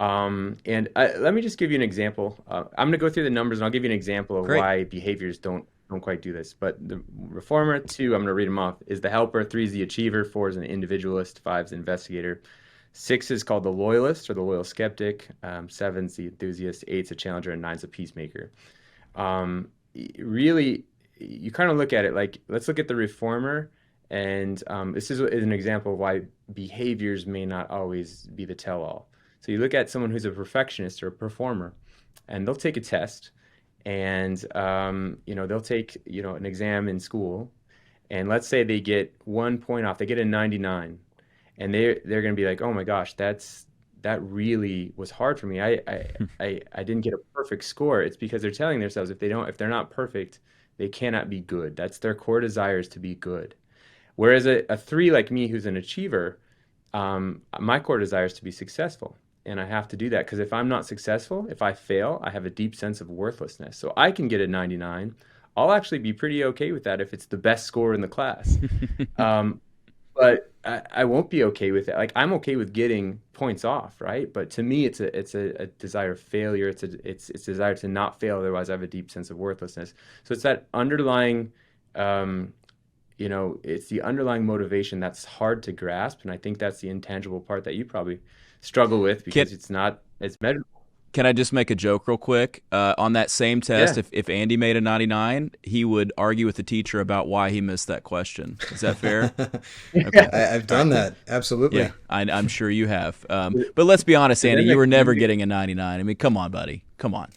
Speaker 1: And let me just give you an example. I'm going to go through the numbers and I'll give you an example of why behaviors don't quite do this. But the reformer, 2, I'm going to read them off, is the helper. 3 is the achiever. 4 is an individualist. 5 is the investigator. 6 is called the loyalist or the loyal skeptic. 7 is the enthusiast. 8 is a challenger, and 9 is a peacemaker. Really, you kind of look at it like, let's look at the reformer. And this is an example of why behaviors may not always be the tell-all. So you look at someone who's a perfectionist or a performer, and they'll take a test, and they'll take an exam in school, and let's say they get 1 point off, they get a 99, and they're going to be like, oh my gosh, that really was hard for me. I didn't get a perfect score. It's because they're telling themselves if they're not perfect, they cannot be good. That's their core desire, is to be good. Whereas a 3 like me, who's an achiever, my core desire is to be successful. And I have to do that because if I'm not successful, if I fail, I have a deep sense of worthlessness. So I can get a 99. I'll actually be pretty okay with that if it's the best score in the class. But I won't be okay with it. Like, I'm okay with getting points off, right? But to me, it's a desire of failure. It's a desire to not fail. Otherwise, I have a deep sense of worthlessness. So it's that underlying it's the underlying motivation that's hard to grasp. And I think that's the intangible part that you probably struggle with because it's measurable.
Speaker 2: Can I just make a joke real quick? On that same test, if Andy made a 99, he would argue with the teacher about why he missed that question. Is that fair? Okay.
Speaker 3: I've done that. Absolutely.
Speaker 2: Yeah, I'm sure you have. But let's be honest, Andy, you were never getting a 99. I mean, come on, buddy. Come on.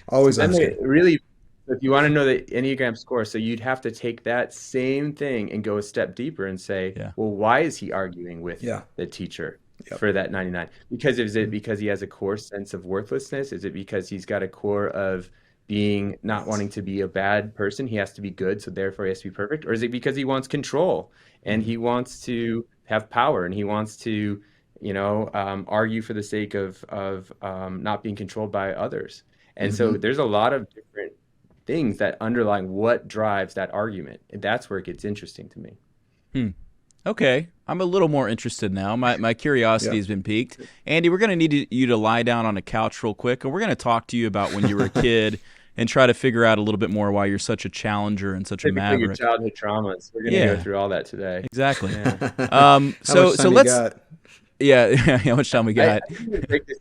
Speaker 3: Always
Speaker 1: really, if you want to know the Enneagram score, so you'd have to take that same thing and go a step deeper and say, well, why is he arguing with the teacher for that 99? Is it because he has a core sense of worthlessness? Is it because he's got a core of not wanting to be a bad person? He has to be good, so therefore he has to be perfect? Or is it because he wants control and he wants to have power and he wants to, argue for the sake of not being controlled by others? And so there's a lot of different things that underlie what drives that argument. And that's where it gets interesting to me.
Speaker 2: Okay. I'm a little more interested now. My curiosity has been piqued. Andy, we're going to need you to lie down on a couch real quick, and we're going to talk to you about when you were a kid and try to figure out a little bit more why you're such a challenger and such a maverick.
Speaker 1: Your childhood traumas. We're going to go through all that today.
Speaker 2: Exactly.
Speaker 3: So
Speaker 2: Yeah, how much time we got?
Speaker 1: I can even break this.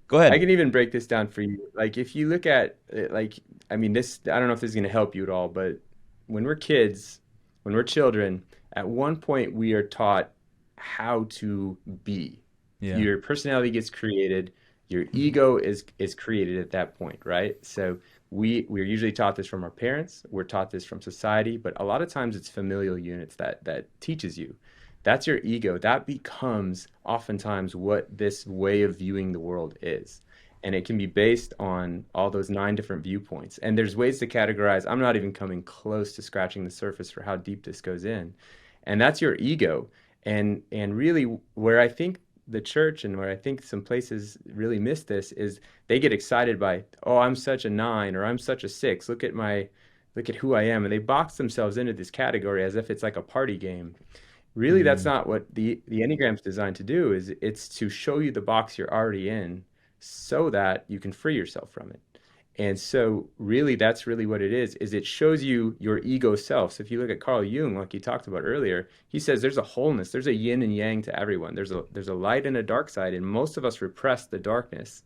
Speaker 2: Go
Speaker 1: I
Speaker 2: ahead.
Speaker 1: can even break this down for you. Like if you look at it, like I mean this. I don't know if this is going to help you at all, but when we're kids, when we're children, at one point we are taught how to be.
Speaker 2: Yeah.
Speaker 1: Your personality gets created, your ego is created at that point, right? So we're usually taught this from our parents, we're taught this from society, but a lot of times it's familial units that teaches you. That's your ego. That becomes oftentimes what this way of viewing the world is. And it can be based on all those 9 different viewpoints. And there's ways to categorize. I'm not even coming close to scratching the surface for how deep this goes in. And that's your ego. And really where I think the church and where I think some places really miss this is they get excited by, oh, I'm such a 9 or I'm such a 6. Look at who I am. And they box themselves into this category as if it's like a party game. Really, that's not what the Enneagram is designed to do. Is it's to show you the box you're already in so that you can free yourself from it. And so really that's really what it is it shows you your ego self. So if you look at Carl Jung, like you talked about earlier, he says there's a wholeness, there's a yin and yang to everyone. There's a light and a dark side, and most of us repress the darkness.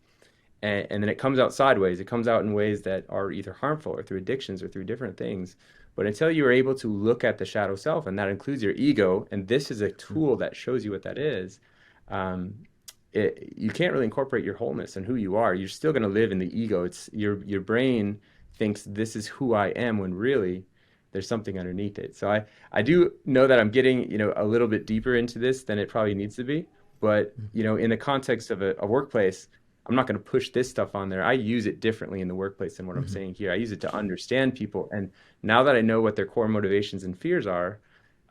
Speaker 1: And then it comes out sideways. It comes out in ways that are either harmful or through addictions or through different things. But until you are able to look at the shadow self, and that includes your ego, and this is a tool that shows you what that is, you can't really incorporate your wholeness and who you are. You're still going to live in the ego. It's your brain thinks this is who I am when really there's something underneath it. So I do know that I'm getting, a little bit deeper into this than it probably needs to be. But, in the context of a workplace, I'm not going to push this stuff on there. I use it differently in the workplace than what I'm saying here. I use it to understand people. And now that I know what their core motivations and fears are,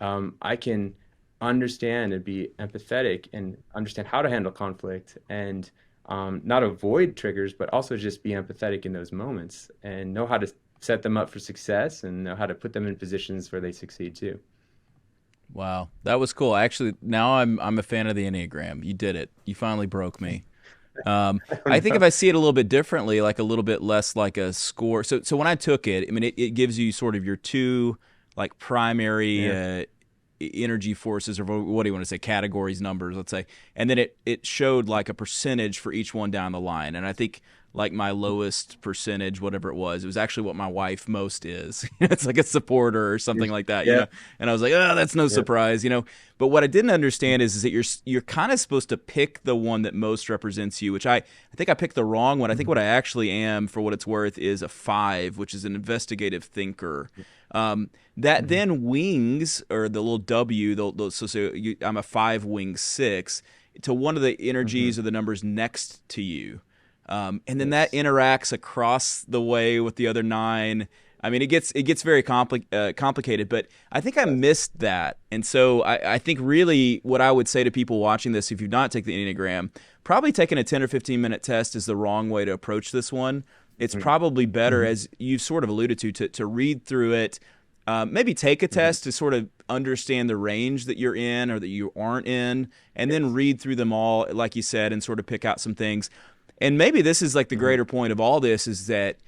Speaker 1: I can understand and be empathetic and understand how to handle conflict and not avoid triggers, but also just be empathetic in those moments and know how to set them up for success and know how to put them in positions where they succeed too.
Speaker 2: Wow, that was cool. Actually, now I'm a fan of the Enneagram. You did it. You finally broke me. I think if I see it a little bit differently, like a little bit less like a score. So when I took it, I mean, it gives you sort of your two like primary energy forces, or what do you want to say, categories, numbers, let's say. And then it showed like a percentage for each one down the line. And I think like my lowest percentage, whatever it was actually what my wife most is. It's like a supporter or something like that, you know? And I was like, oh, that's no surprise, But what I didn't understand is that you're kind of supposed to pick the one that most represents you, which I think I picked the wrong one. I think what I actually am, for what it's worth, is a 5, which is an investigative thinker. That then wings, or the little W, I'm a 5 wing 6, to one of the energies or the numbers next to you. And then that interacts across the way with the other 9. I mean, it gets very complicated, but I think I missed that. And so I think really what I would say to people watching this, if you've not taken the Enneagram, probably taking a 10 or 15-minute test is the wrong way to approach this one. It's probably better, as you've sort of alluded to read through it, maybe take a test to sort of understand the range that you're in or that you aren't in, and then read through them all, like you said, and sort of pick out some things. And maybe this is like the greater point of all this, is that,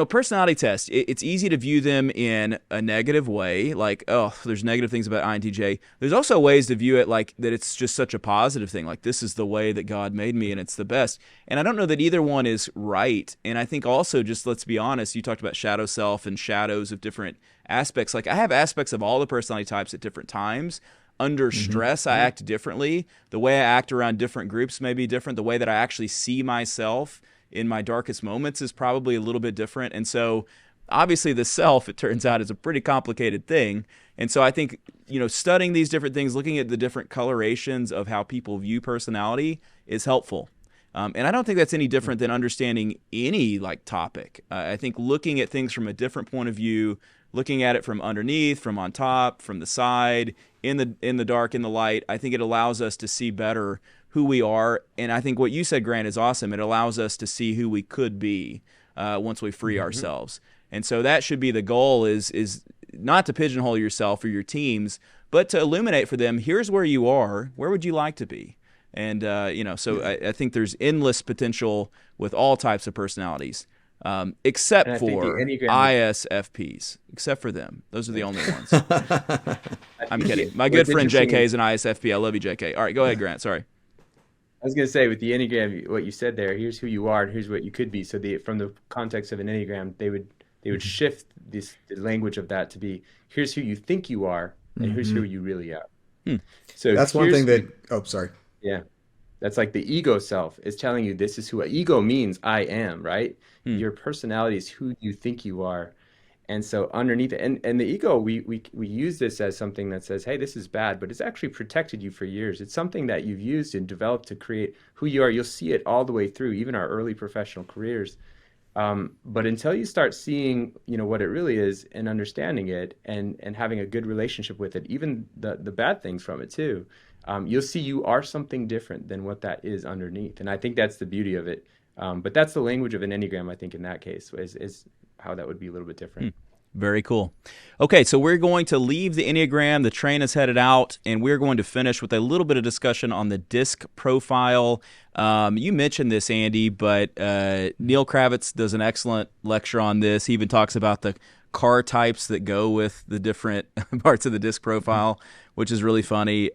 Speaker 2: personality tests, it's easy to view them in a negative way, like, oh, there's negative things about INTJ. There's also ways to view it like that it's just such a positive thing, like this is the way that God made me and it's the best. And I don't know that either one is right. And I think also, just let's be honest, you talked about shadow self and shadows of different aspects. Like I have aspects of all the personality types at different times. Under stress, I act differently. The way I act around different groups may be different. The way that I actually see myself in my darkest moments is probably a little bit different. And so obviously the self, it turns out, is a pretty complicated thing. And so I think, studying these different things, looking at the different colorations of how people view personality is helpful. And I don't think that's any different than understanding any topic. I think looking at things from a different point of view, looking at it from underneath, from on top, from the side, in the dark, in the light, I think it allows us to see better who we are. And I think what you said, Grant, is awesome. It allows us to see who we could be once we free ourselves. And so that should be the goal, is not to pigeonhole yourself or your teams, but to illuminate for them, here's where you are, where would you like to be? And, so I think there's endless potential with all types of personalities. except
Speaker 1: And I think the
Speaker 2: for
Speaker 1: Enneagram
Speaker 2: ISFPs, except for them. Those are the only ones. I'm kidding. My good
Speaker 1: what's
Speaker 2: friend JK
Speaker 1: interesting
Speaker 2: is an ISFP. I love you, JK. All right, go ahead, Grant. Sorry.
Speaker 1: I was going to say with the Enneagram, what you said there, here's who you are and here's what you could be. So from the context of an Enneagram, they would shift the language of that to be, here's who you think you are and here's who you really are. So
Speaker 3: that's one thing that, oh, sorry.
Speaker 1: Yeah. That's like the ego self is telling you this is who ego means I am, right? Your personality is who you think you are. And so underneath it, and the ego, we use this as something that says, hey, this is bad, but it's actually protected you for years. It's something that you've used and developed to create who you are. You'll see it all the way through, even our early professional careers. But until you start seeing, what it really is and understanding it and having a good relationship with it, even the bad things from it too, you'll see you are something different than what that is underneath. And I think that's the beauty of it. But that's the language of an Enneagram, I think, in that case, is how that would be a little bit different.
Speaker 2: Very cool. Okay, so we're going to leave the Enneagram. The train is headed out, and we're going to finish with a little bit of discussion on the DISC profile. You mentioned this, Andy, but Neil Kravitz does an excellent lecture on this. He even talks about the car types that go with the different parts of the DISC profile, which is really funny.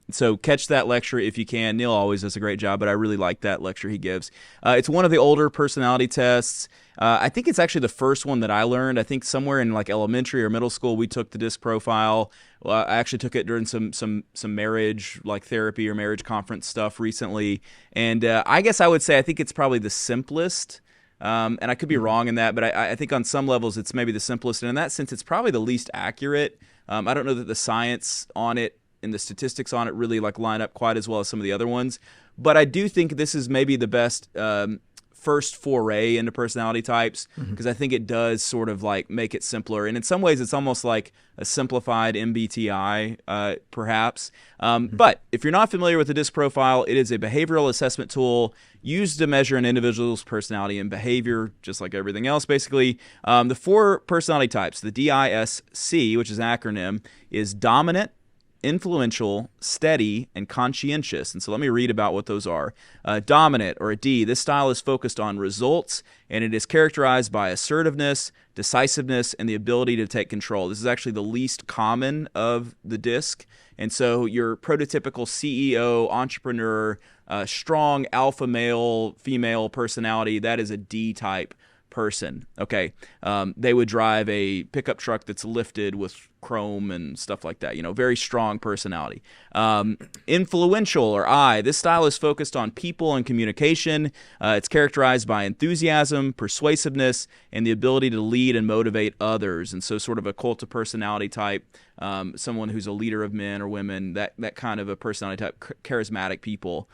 Speaker 2: So catch that lecture if you can. Neil always does a great job, but I really like that lecture he gives. It's one of the older personality tests. I think it's actually the first one that I learned. I think somewhere in like elementary or middle school, we took the DISC profile. I actually took it during some marriage like therapy or marriage conference stuff recently. And I guess I would say I think it's probably the simplest. And I could be wrong in that, but I think on some levels it's maybe the simplest. And in that sense, it's probably the least accurate. I don't know that the science on it and the statistics on it really like line up quite as well as some of the other ones. But I do think this is maybe the best first foray into personality types, because I think it does sort of like make it simpler. And in some ways, it's almost like a simplified MBTI, perhaps. But if you're not familiar with the DISC profile, it is a behavioral assessment tool used to measure an individual's personality and behavior, just like everything else, basically. The 4 personality types, the DISC, which is an acronym, is dominant, influential, steady, and conscientious. And so let me read about what those are. Dominant, or a D, this style is focused on results, and it is characterized by assertiveness, decisiveness, and the ability to take control. This is actually the least common of the DISC. And so your prototypical CEO, entrepreneur, strong alpha male, female personality, that is a D-type person. Okay. They would drive a pickup truck that's lifted with chrome and stuff like that. Very strong personality. Influential, or I, this style is focused on people and communication. It's characterized by enthusiasm, persuasiveness, and the ability to lead and motivate others. And so sort of a cult of personality type, someone who's a leader of men or women, that kind of a personality type, charismatic people.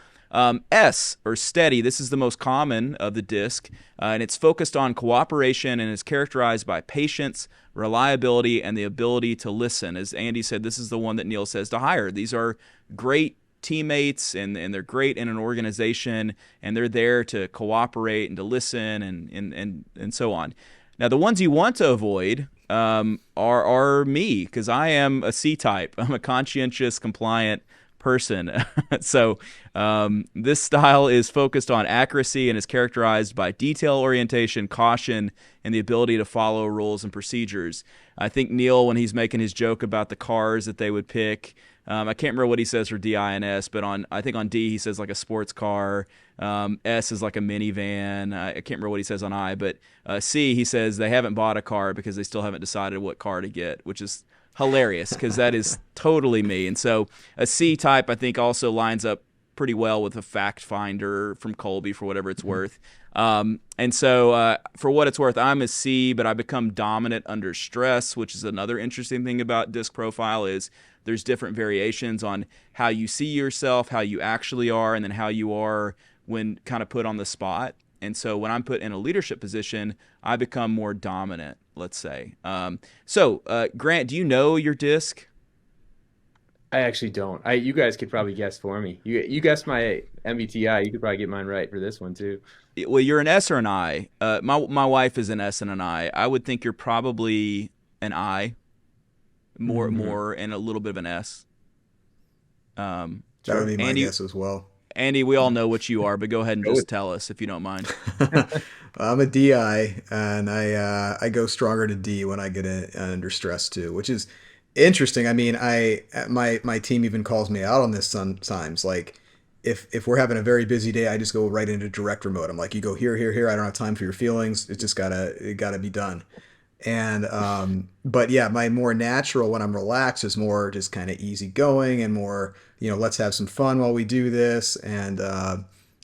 Speaker 2: S, or steady, this is the most common of the DISC, and it's focused on cooperation and is characterized by patience, reliability, and the ability to listen. As Andy said, this is the one that Neil says to hire. These are great teammates, and they're great in an organization, and they're there to cooperate and to listen and so on. Now, the ones you want to avoid are me, because I am a C-type. I'm a conscientious, compliant person. So this style is focused on accuracy and is characterized by detail orientation, caution, and the ability to follow rules and procedures. I think Neil, when he's making his joke about the cars that they would pick, I can't remember what he says for D, I, and S, but I think on D he says like a sports car. S is like a minivan. I can't remember what he says on I, but C, he says they haven't bought a car because they still haven't decided what car to get, which is hilarious because that is totally me. And so a C type, I think, also lines up pretty well with a fact finder from Kolbe for whatever it's worth. And so for what it's worth, I'm a C, but I become dominant under stress, which is another interesting thing about DISC profile is there's different variations on how you see yourself, how you actually are, and then how you are when kind of put on the spot. And so when I'm put in a leadership position, I become more dominant, let's say. So Grant, do you know your DISC?
Speaker 1: I actually don't. You guys could probably guess for me. You guessed my MBTI. You could probably get mine right for this one too.
Speaker 2: Well, you're an S or an I. My wife is an S and an I. I would think you're probably an I, more and a little bit of an S.
Speaker 3: That would be my guess as well.
Speaker 2: Andy, we all know what you are, but go ahead and just tell us if you don't mind.
Speaker 3: I'm a DI, and I go stronger to D when I get under stress too, which is interesting. I mean, my team even calls me out on this sometimes. Like, if we're having a very busy day, I just go right into director mode. I'm like, you go here, here, here. I don't have time for your feelings. It just gotta be done. And but yeah, my more natural when I'm relaxed is more just kind of easy going and more, let's have some fun while we do this. And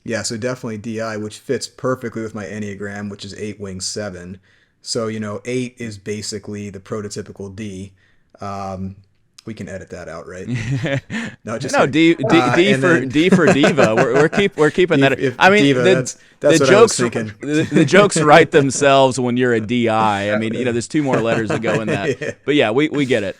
Speaker 3: yeah, so definitely DI, which fits perfectly with my Enneagram, which is 8 wing 7. So 8 is basically the prototypical D. We can edit that out, right?
Speaker 2: No, D for diva. We're keeping that. I mean,
Speaker 3: diva, that's
Speaker 2: the
Speaker 3: what
Speaker 2: jokes
Speaker 3: I was thinking.
Speaker 2: the jokes write themselves when you're a DI. I mean, there's 2 more letters that go in that. Yeah. But yeah, we get it.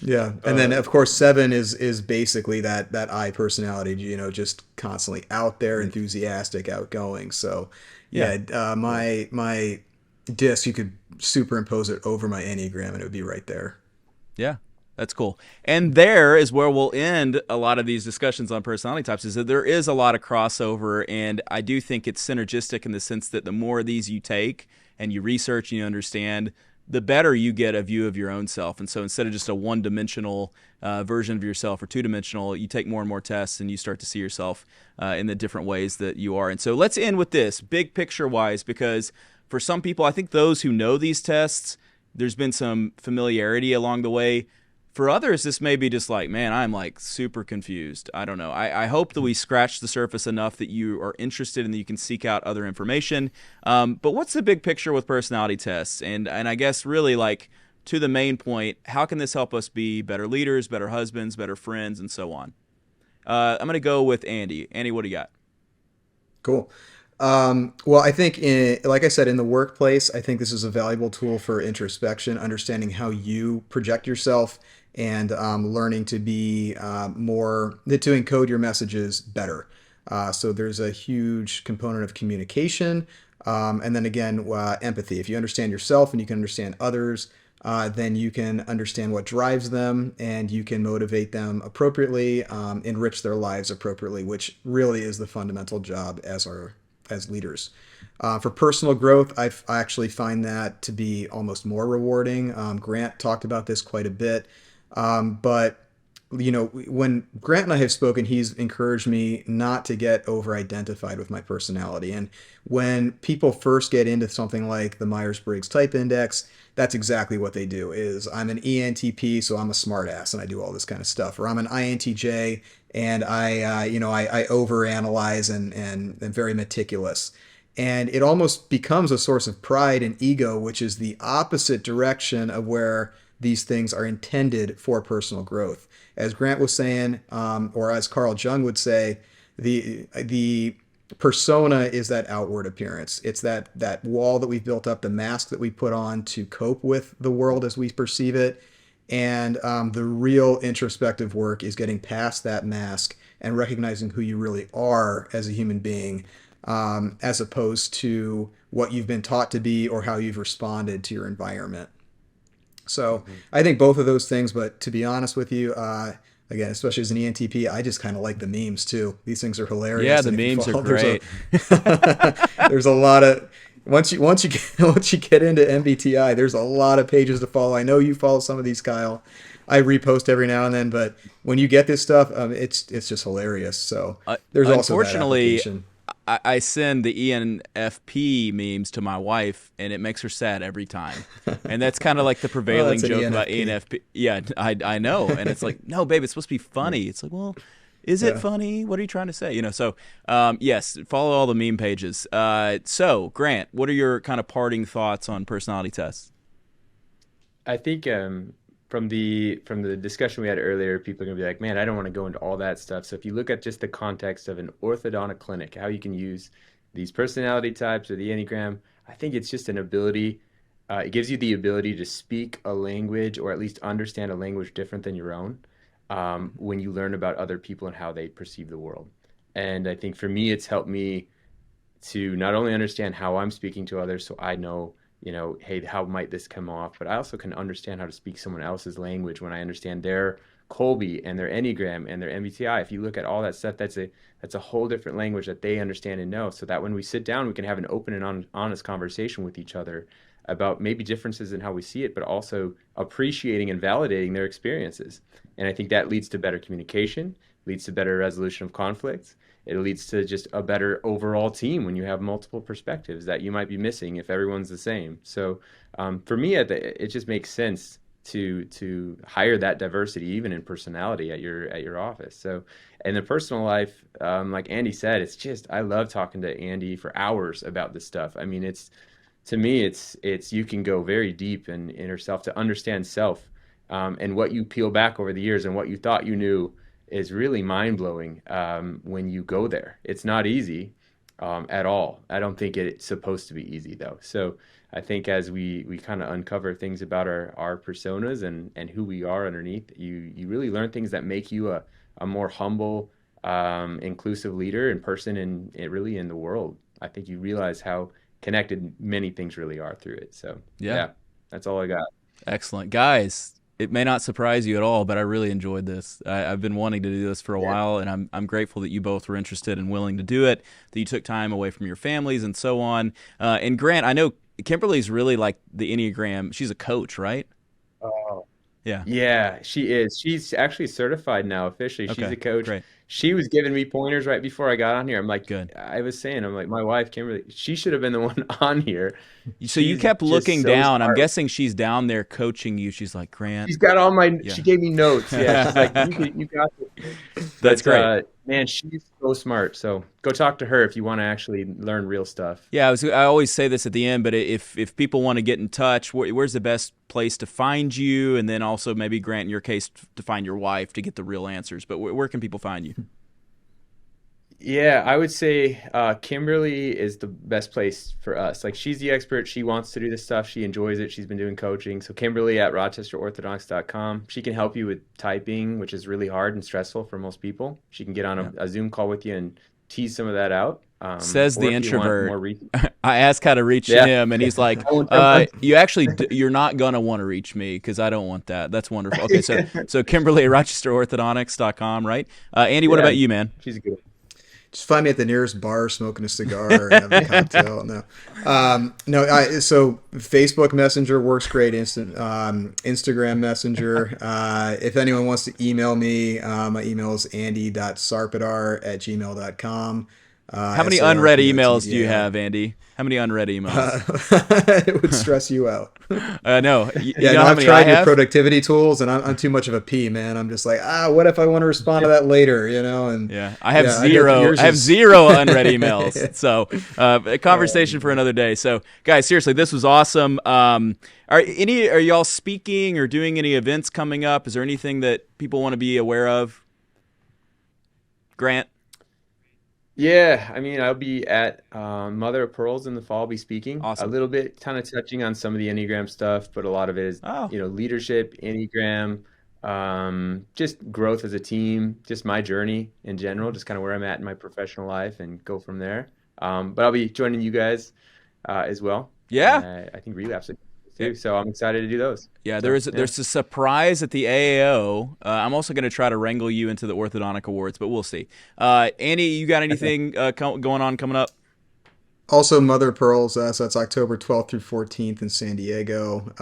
Speaker 3: Yeah, and then of course 7 is basically that I personality. Just constantly out there, enthusiastic, outgoing. So yeah, my disc, you could superimpose it over my Enneagram, and it would be right there.
Speaker 2: Yeah, that's cool. And there is where we'll end a lot of these discussions on personality types, is that there is a lot of crossover, and I do think it's synergistic in the sense that the more of these you take and you research and you understand, the better you get a view of your own self. And so instead of just a one-dimensional version of yourself or two-dimensional, you take more and more tests and you start to see yourself in the different ways that you are. And so let's end with this, big picture-wise, because for some people, I think those who know these tests, there's been some familiarity along the way. For others, this may be just like, man, I'm like super confused. I don't know. I hope that we scratch the surface enough that you are interested and that you can seek out other information. But what's the big picture with personality tests? And I guess really, like, to the main point, how can this help us be better leaders, better husbands, better friends, and so on? I'm going to go with Andy. Andy, what do you got?
Speaker 3: Cool. Well, I think, like I said, in the workplace, I think this is a valuable tool for introspection, understanding how you project yourself, and learning to be to encode your messages better. So there's a huge component of communication, and then again, empathy. If you understand yourself and you can understand others, then you can understand what drives them, and you can motivate them appropriately, enrich their lives appropriately, which really is the fundamental job as leaders. For personal growth, I actually find that to be almost more rewarding. Grant talked about this quite a bit, but when Grant and I have spoken, he's encouraged me not to get over-identified with my personality. And when people first get into something like the Myers-Briggs Type Index, that's exactly what they do. Is I'm an ENTP, so I'm a smartass and I do all this kind of stuff, or I'm an INTJ and I overanalyze and very meticulous. And it almost becomes a source of pride and ego, which is the opposite direction of where these things are intended for personal growth. As Grant was saying, or as Carl Jung would say, the persona is that outward appearance. It's that wall that we've built up, the mask that we put on to cope with the world as we perceive it. And the real introspective work is getting past that mask and recognizing who you really are as a human being, as opposed to what you've been taught to be or how you've responded to your environment. So I think both of those things, but to be honest with you, again, especially as an ENTP, I just kind of like the memes too. These things are hilarious.
Speaker 2: Yeah, the memes are great.
Speaker 3: There's a lot of, once you get into MBTI, there's a lot of pages to follow. I know you follow some of these, Kyle. I repost every now and then, but when you get this stuff, it's just hilarious. So there's also that application.
Speaker 2: I send the ENFP memes to my wife, and it makes her sad every time. And that's kind of like the prevailing joke about ENFP. Yeah, I know. And it's like, no, babe, it's supposed to be funny. It's like, well, is it funny? What are you trying to say? So yes, follow all the meme pages. So, Grant, what are your kind of parting thoughts on personality tests?
Speaker 1: I think from the discussion we had earlier, people are going to be like, man, I don't want to go into all that stuff. So if you look at just the context of an orthodontic clinic, how you can use these personality types or the Enneagram, I think it's just an ability. It gives you the ability to speak a language, or at least understand a language different than your own, when you learn about other people and how they perceive the world. And I think for me, it's helped me to not only understand how I'm speaking to others, so I know, hey, how might this come off? But I also can understand how to speak someone else's language when I understand their Kolbe and their Enneagram and their MBTI, if you look at all that stuff, that's a whole different language that they understand and know, so that when we sit down, we can have an open and honest conversation with each other about maybe differences in how we see it, but also appreciating and validating their experiences. And I think that leads to better communication, leads to better resolution of conflicts. It leads to just a better overall team when you have multiple perspectives that you might be missing if everyone's the same. So for me, it just makes sense to hire that diversity, even in personality at your office. So in the personal life, like Andy said, it's just, I love talking to Andy for hours about this stuff. I mean, to me, it's you can go very deep in yourself to understand self, and what you peel back over the years and what you thought you knew is really mind-blowing when you go there. It's not easy at all. I don't think it's supposed to be easy, though. So I think as we kind of uncover things about our personas and who we are underneath, you really learn things that make you a more humble, inclusive leader and person really in the world. I think you realize how connected many things really are through it. So yeah, that's all I got.
Speaker 2: Excellent. Guys, it may not surprise you at all, but I really enjoyed this. I've been wanting to do this for a while, and I'm grateful that you both were interested and willing to do it, that you took time away from your families and so on. And Grant, I know Kimberly's really like the Enneagram. She's a coach, right?
Speaker 1: Oh,
Speaker 2: yeah.
Speaker 1: Yeah, she is. She's actually certified now officially. She's a coach.
Speaker 2: Great.
Speaker 1: She was giving me pointers right before I got on here. I'm like,
Speaker 2: good.
Speaker 1: I was saying, I'm like, my wife, Kimberly, she should have been the one on here.
Speaker 2: So you kept looking down. I'm guessing she's down there coaching you. She's like, Grant.
Speaker 1: She's got all my, she gave me notes. Yeah, she's like, you got this.
Speaker 2: That's great.
Speaker 1: Man, she's so smart. So go talk to her if you want to actually learn real stuff.
Speaker 2: Yeah, I always say this at the end, but if people want to get in touch, where's the best place to find you? And then also maybe, Grant, in your case, to find your wife to get the real answers. But where can people find you?
Speaker 1: Yeah, I would say Kimberly is the best place for us. Like, she's the expert. She wants to do this stuff. She enjoys it. She's been doing coaching. So Kimberly at RochesterOrthodontics.com. She can help you with typing, which is really hard and stressful for most people. She can get on a Zoom call with you and tease some of that out.
Speaker 2: Says the introvert. I asked how to reach him, and he's like, you're not going to want to reach me because I don't want that. That's wonderful. Okay, so Kimberly at RochesterOrthodontics.com, right? Andy, what about you, man?
Speaker 1: She's a good one.
Speaker 3: Just find me at the nearest bar smoking a cigar and having a cocktail. So Facebook Messenger works great. Instagram Messenger. If anyone wants to email me, my email is andy.sarpotdar@gmail.com.
Speaker 2: How many unread emails do you have, Andy? How many unread emails?
Speaker 3: It would stress you out.
Speaker 2: No.
Speaker 3: I've tried your productivity tools, and I'm too much of a P, man. I'm just like, what if I want to respond to that later, And
Speaker 2: I have zero. I have zero unread emails. So a conversation for another day. So guys, seriously, this was awesome. Are y'all speaking or doing any events coming up? Is there anything that people want to be aware of? Grant?
Speaker 1: Yeah, I mean, I'll be at Mother of Pearls in the fall. I'll be speaking a little bit, kind of touching on some of the Enneagram stuff, but a lot of it is, leadership, Enneagram, just growth as a team, just my journey in general, just kind of where I'm at in my professional life, and go from there. But I'll be joining you guys as well.
Speaker 2: Yeah,
Speaker 1: I think Relapse too, so I'm excited to do those.
Speaker 2: Yeah, there's a surprise at the AAO. I'm also going to try to wrangle you into the Orthodontic Awards, but we'll see. Andy, you got anything going on coming up?
Speaker 3: Also, Mother of Pearls, so that's October 12th through 14th in San Diego.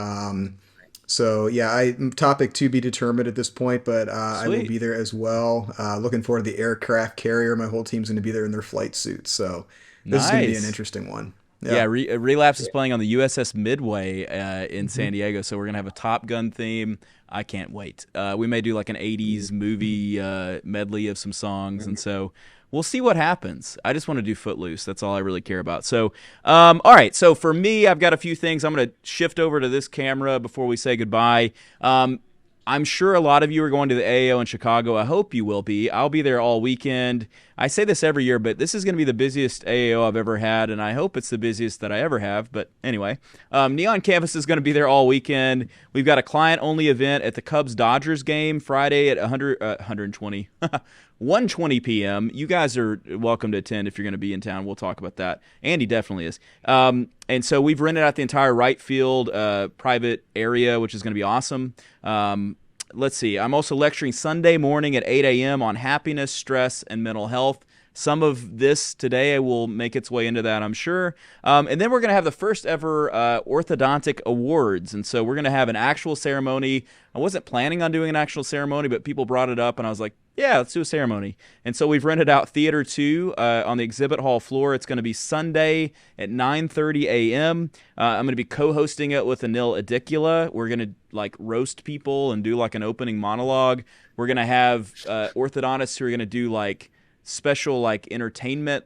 Speaker 3: Topic to be determined at this point, but I will be there as well. Looking forward to the aircraft carrier. My whole team's going to be there in their flight suits, so this is going to be an interesting one.
Speaker 2: Yeah, Relapse is playing on the USS Midway in San Diego, so we're going to have a Top Gun theme. I can't wait. We may do like an 80s movie medley of some songs, and so we'll see what happens. I just want to do Footloose. That's all I really care about. So, all right, so for me, I've got a few things. I'm going to shift over to this camera before we say goodbye. I'm sure a lot of you are going to the AAO in Chicago. I hope you will be. I'll be there all weekend. I say this every year, but this is going to be the busiest AAO I've ever had, and I hope it's the busiest that I ever have. But anyway, Neon Canvas is going to be there all weekend. We've got a client-only event at the Cubs-Dodgers game Friday at 1:20 p.m. You guys are welcome to attend if you're going to be in town. We'll talk about that. Andy definitely is. And so we've rented out the entire right field private area, which is going to be awesome. let's see. I'm also lecturing Sunday morning at 8 a.m. on happiness, stress, and mental health. Some of this today will make its way into that, I'm sure. And then we're going to have the first ever orthodontic awards. And so we're going to have an actual ceremony. I wasn't planning on doing an actual ceremony, but people brought it up, and I was like, yeah, let's do a ceremony. And so we've rented out Theater 2 on the exhibit hall floor. It's going to be Sunday at 9:30 a.m. I'm going to be co-hosting it with Anil Adikula. We're going to roast people and do an opening monologue. We're going to have orthodontists who are going to do special entertainment,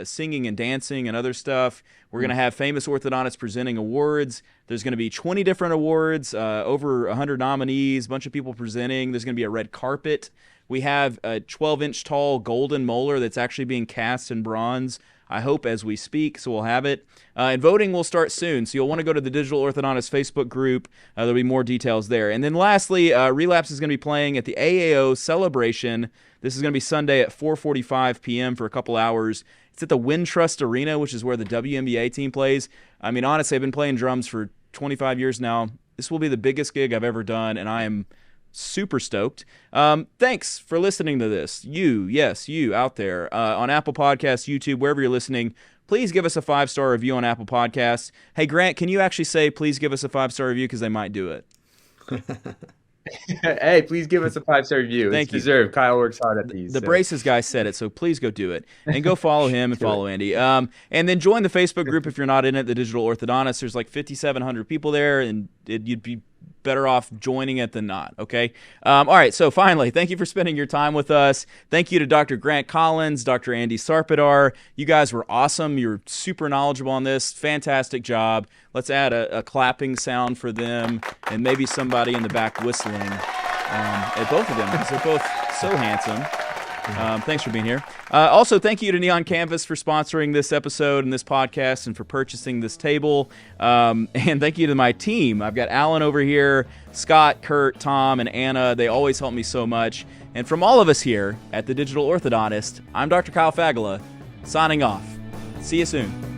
Speaker 2: singing and dancing and other stuff. We're going to have famous orthodontists presenting awards. There's going to be 20 different awards, over 100 nominees, a bunch of people presenting. There's going to be a red carpet. We have a 12-inch tall golden molar that's actually being cast in bronze, I hope, as we speak, so we'll have it. And voting will start soon, so you'll want to go to the Digital Orthodontist Facebook group. There'll be more details there. And then lastly, Relapse is going to be playing at the AAO Celebration. This is going to be Sunday at 4:45 p.m. for a couple hours. It's at the Wintrust Arena, which is where the WNBA team plays. I mean, honestly, I've been playing drums for 25 years now. This will be the biggest gig I've ever done, and I am super stoked. Thanks for listening to this. You out there on Apple Podcasts, YouTube, wherever you're listening. Please give us a 5-star review on Apple Podcasts. Hey, Grant, can you actually say please give us a 5-star review, because they might do it?
Speaker 1: Hey, please give us a 5-star review.
Speaker 2: Thank you.
Speaker 1: Deserved. Kyle works hard at these.
Speaker 2: The Braces guy said it, so please go do it. And go follow him and follow Andy. And then join the Facebook group if you're not in it, the Digital Orthodontist. There's 5,700 people there, and you'd be better off joining it than not, okay? All right, so finally, thank you for spending your time with us. Thank you to Dr. Grant Collins, Dr. Andy Sarpotdar. You guys were awesome. You're super knowledgeable on this. Fantastic job. Let's add a clapping sound for them, and maybe somebody in the back whistling at both of them, because they're both so handsome. Thanks for being here. Also, thank you to Neon Canvas for sponsoring this episode and this podcast, and for purchasing this table. And thank you to my team. I've got Alan over here, Scott, Kurt, Tom, and Anna. They always help me so much. And from all of us here at the Digital Orthodontist, I'm Dr. Kyle Fagala, signing off. See you soon.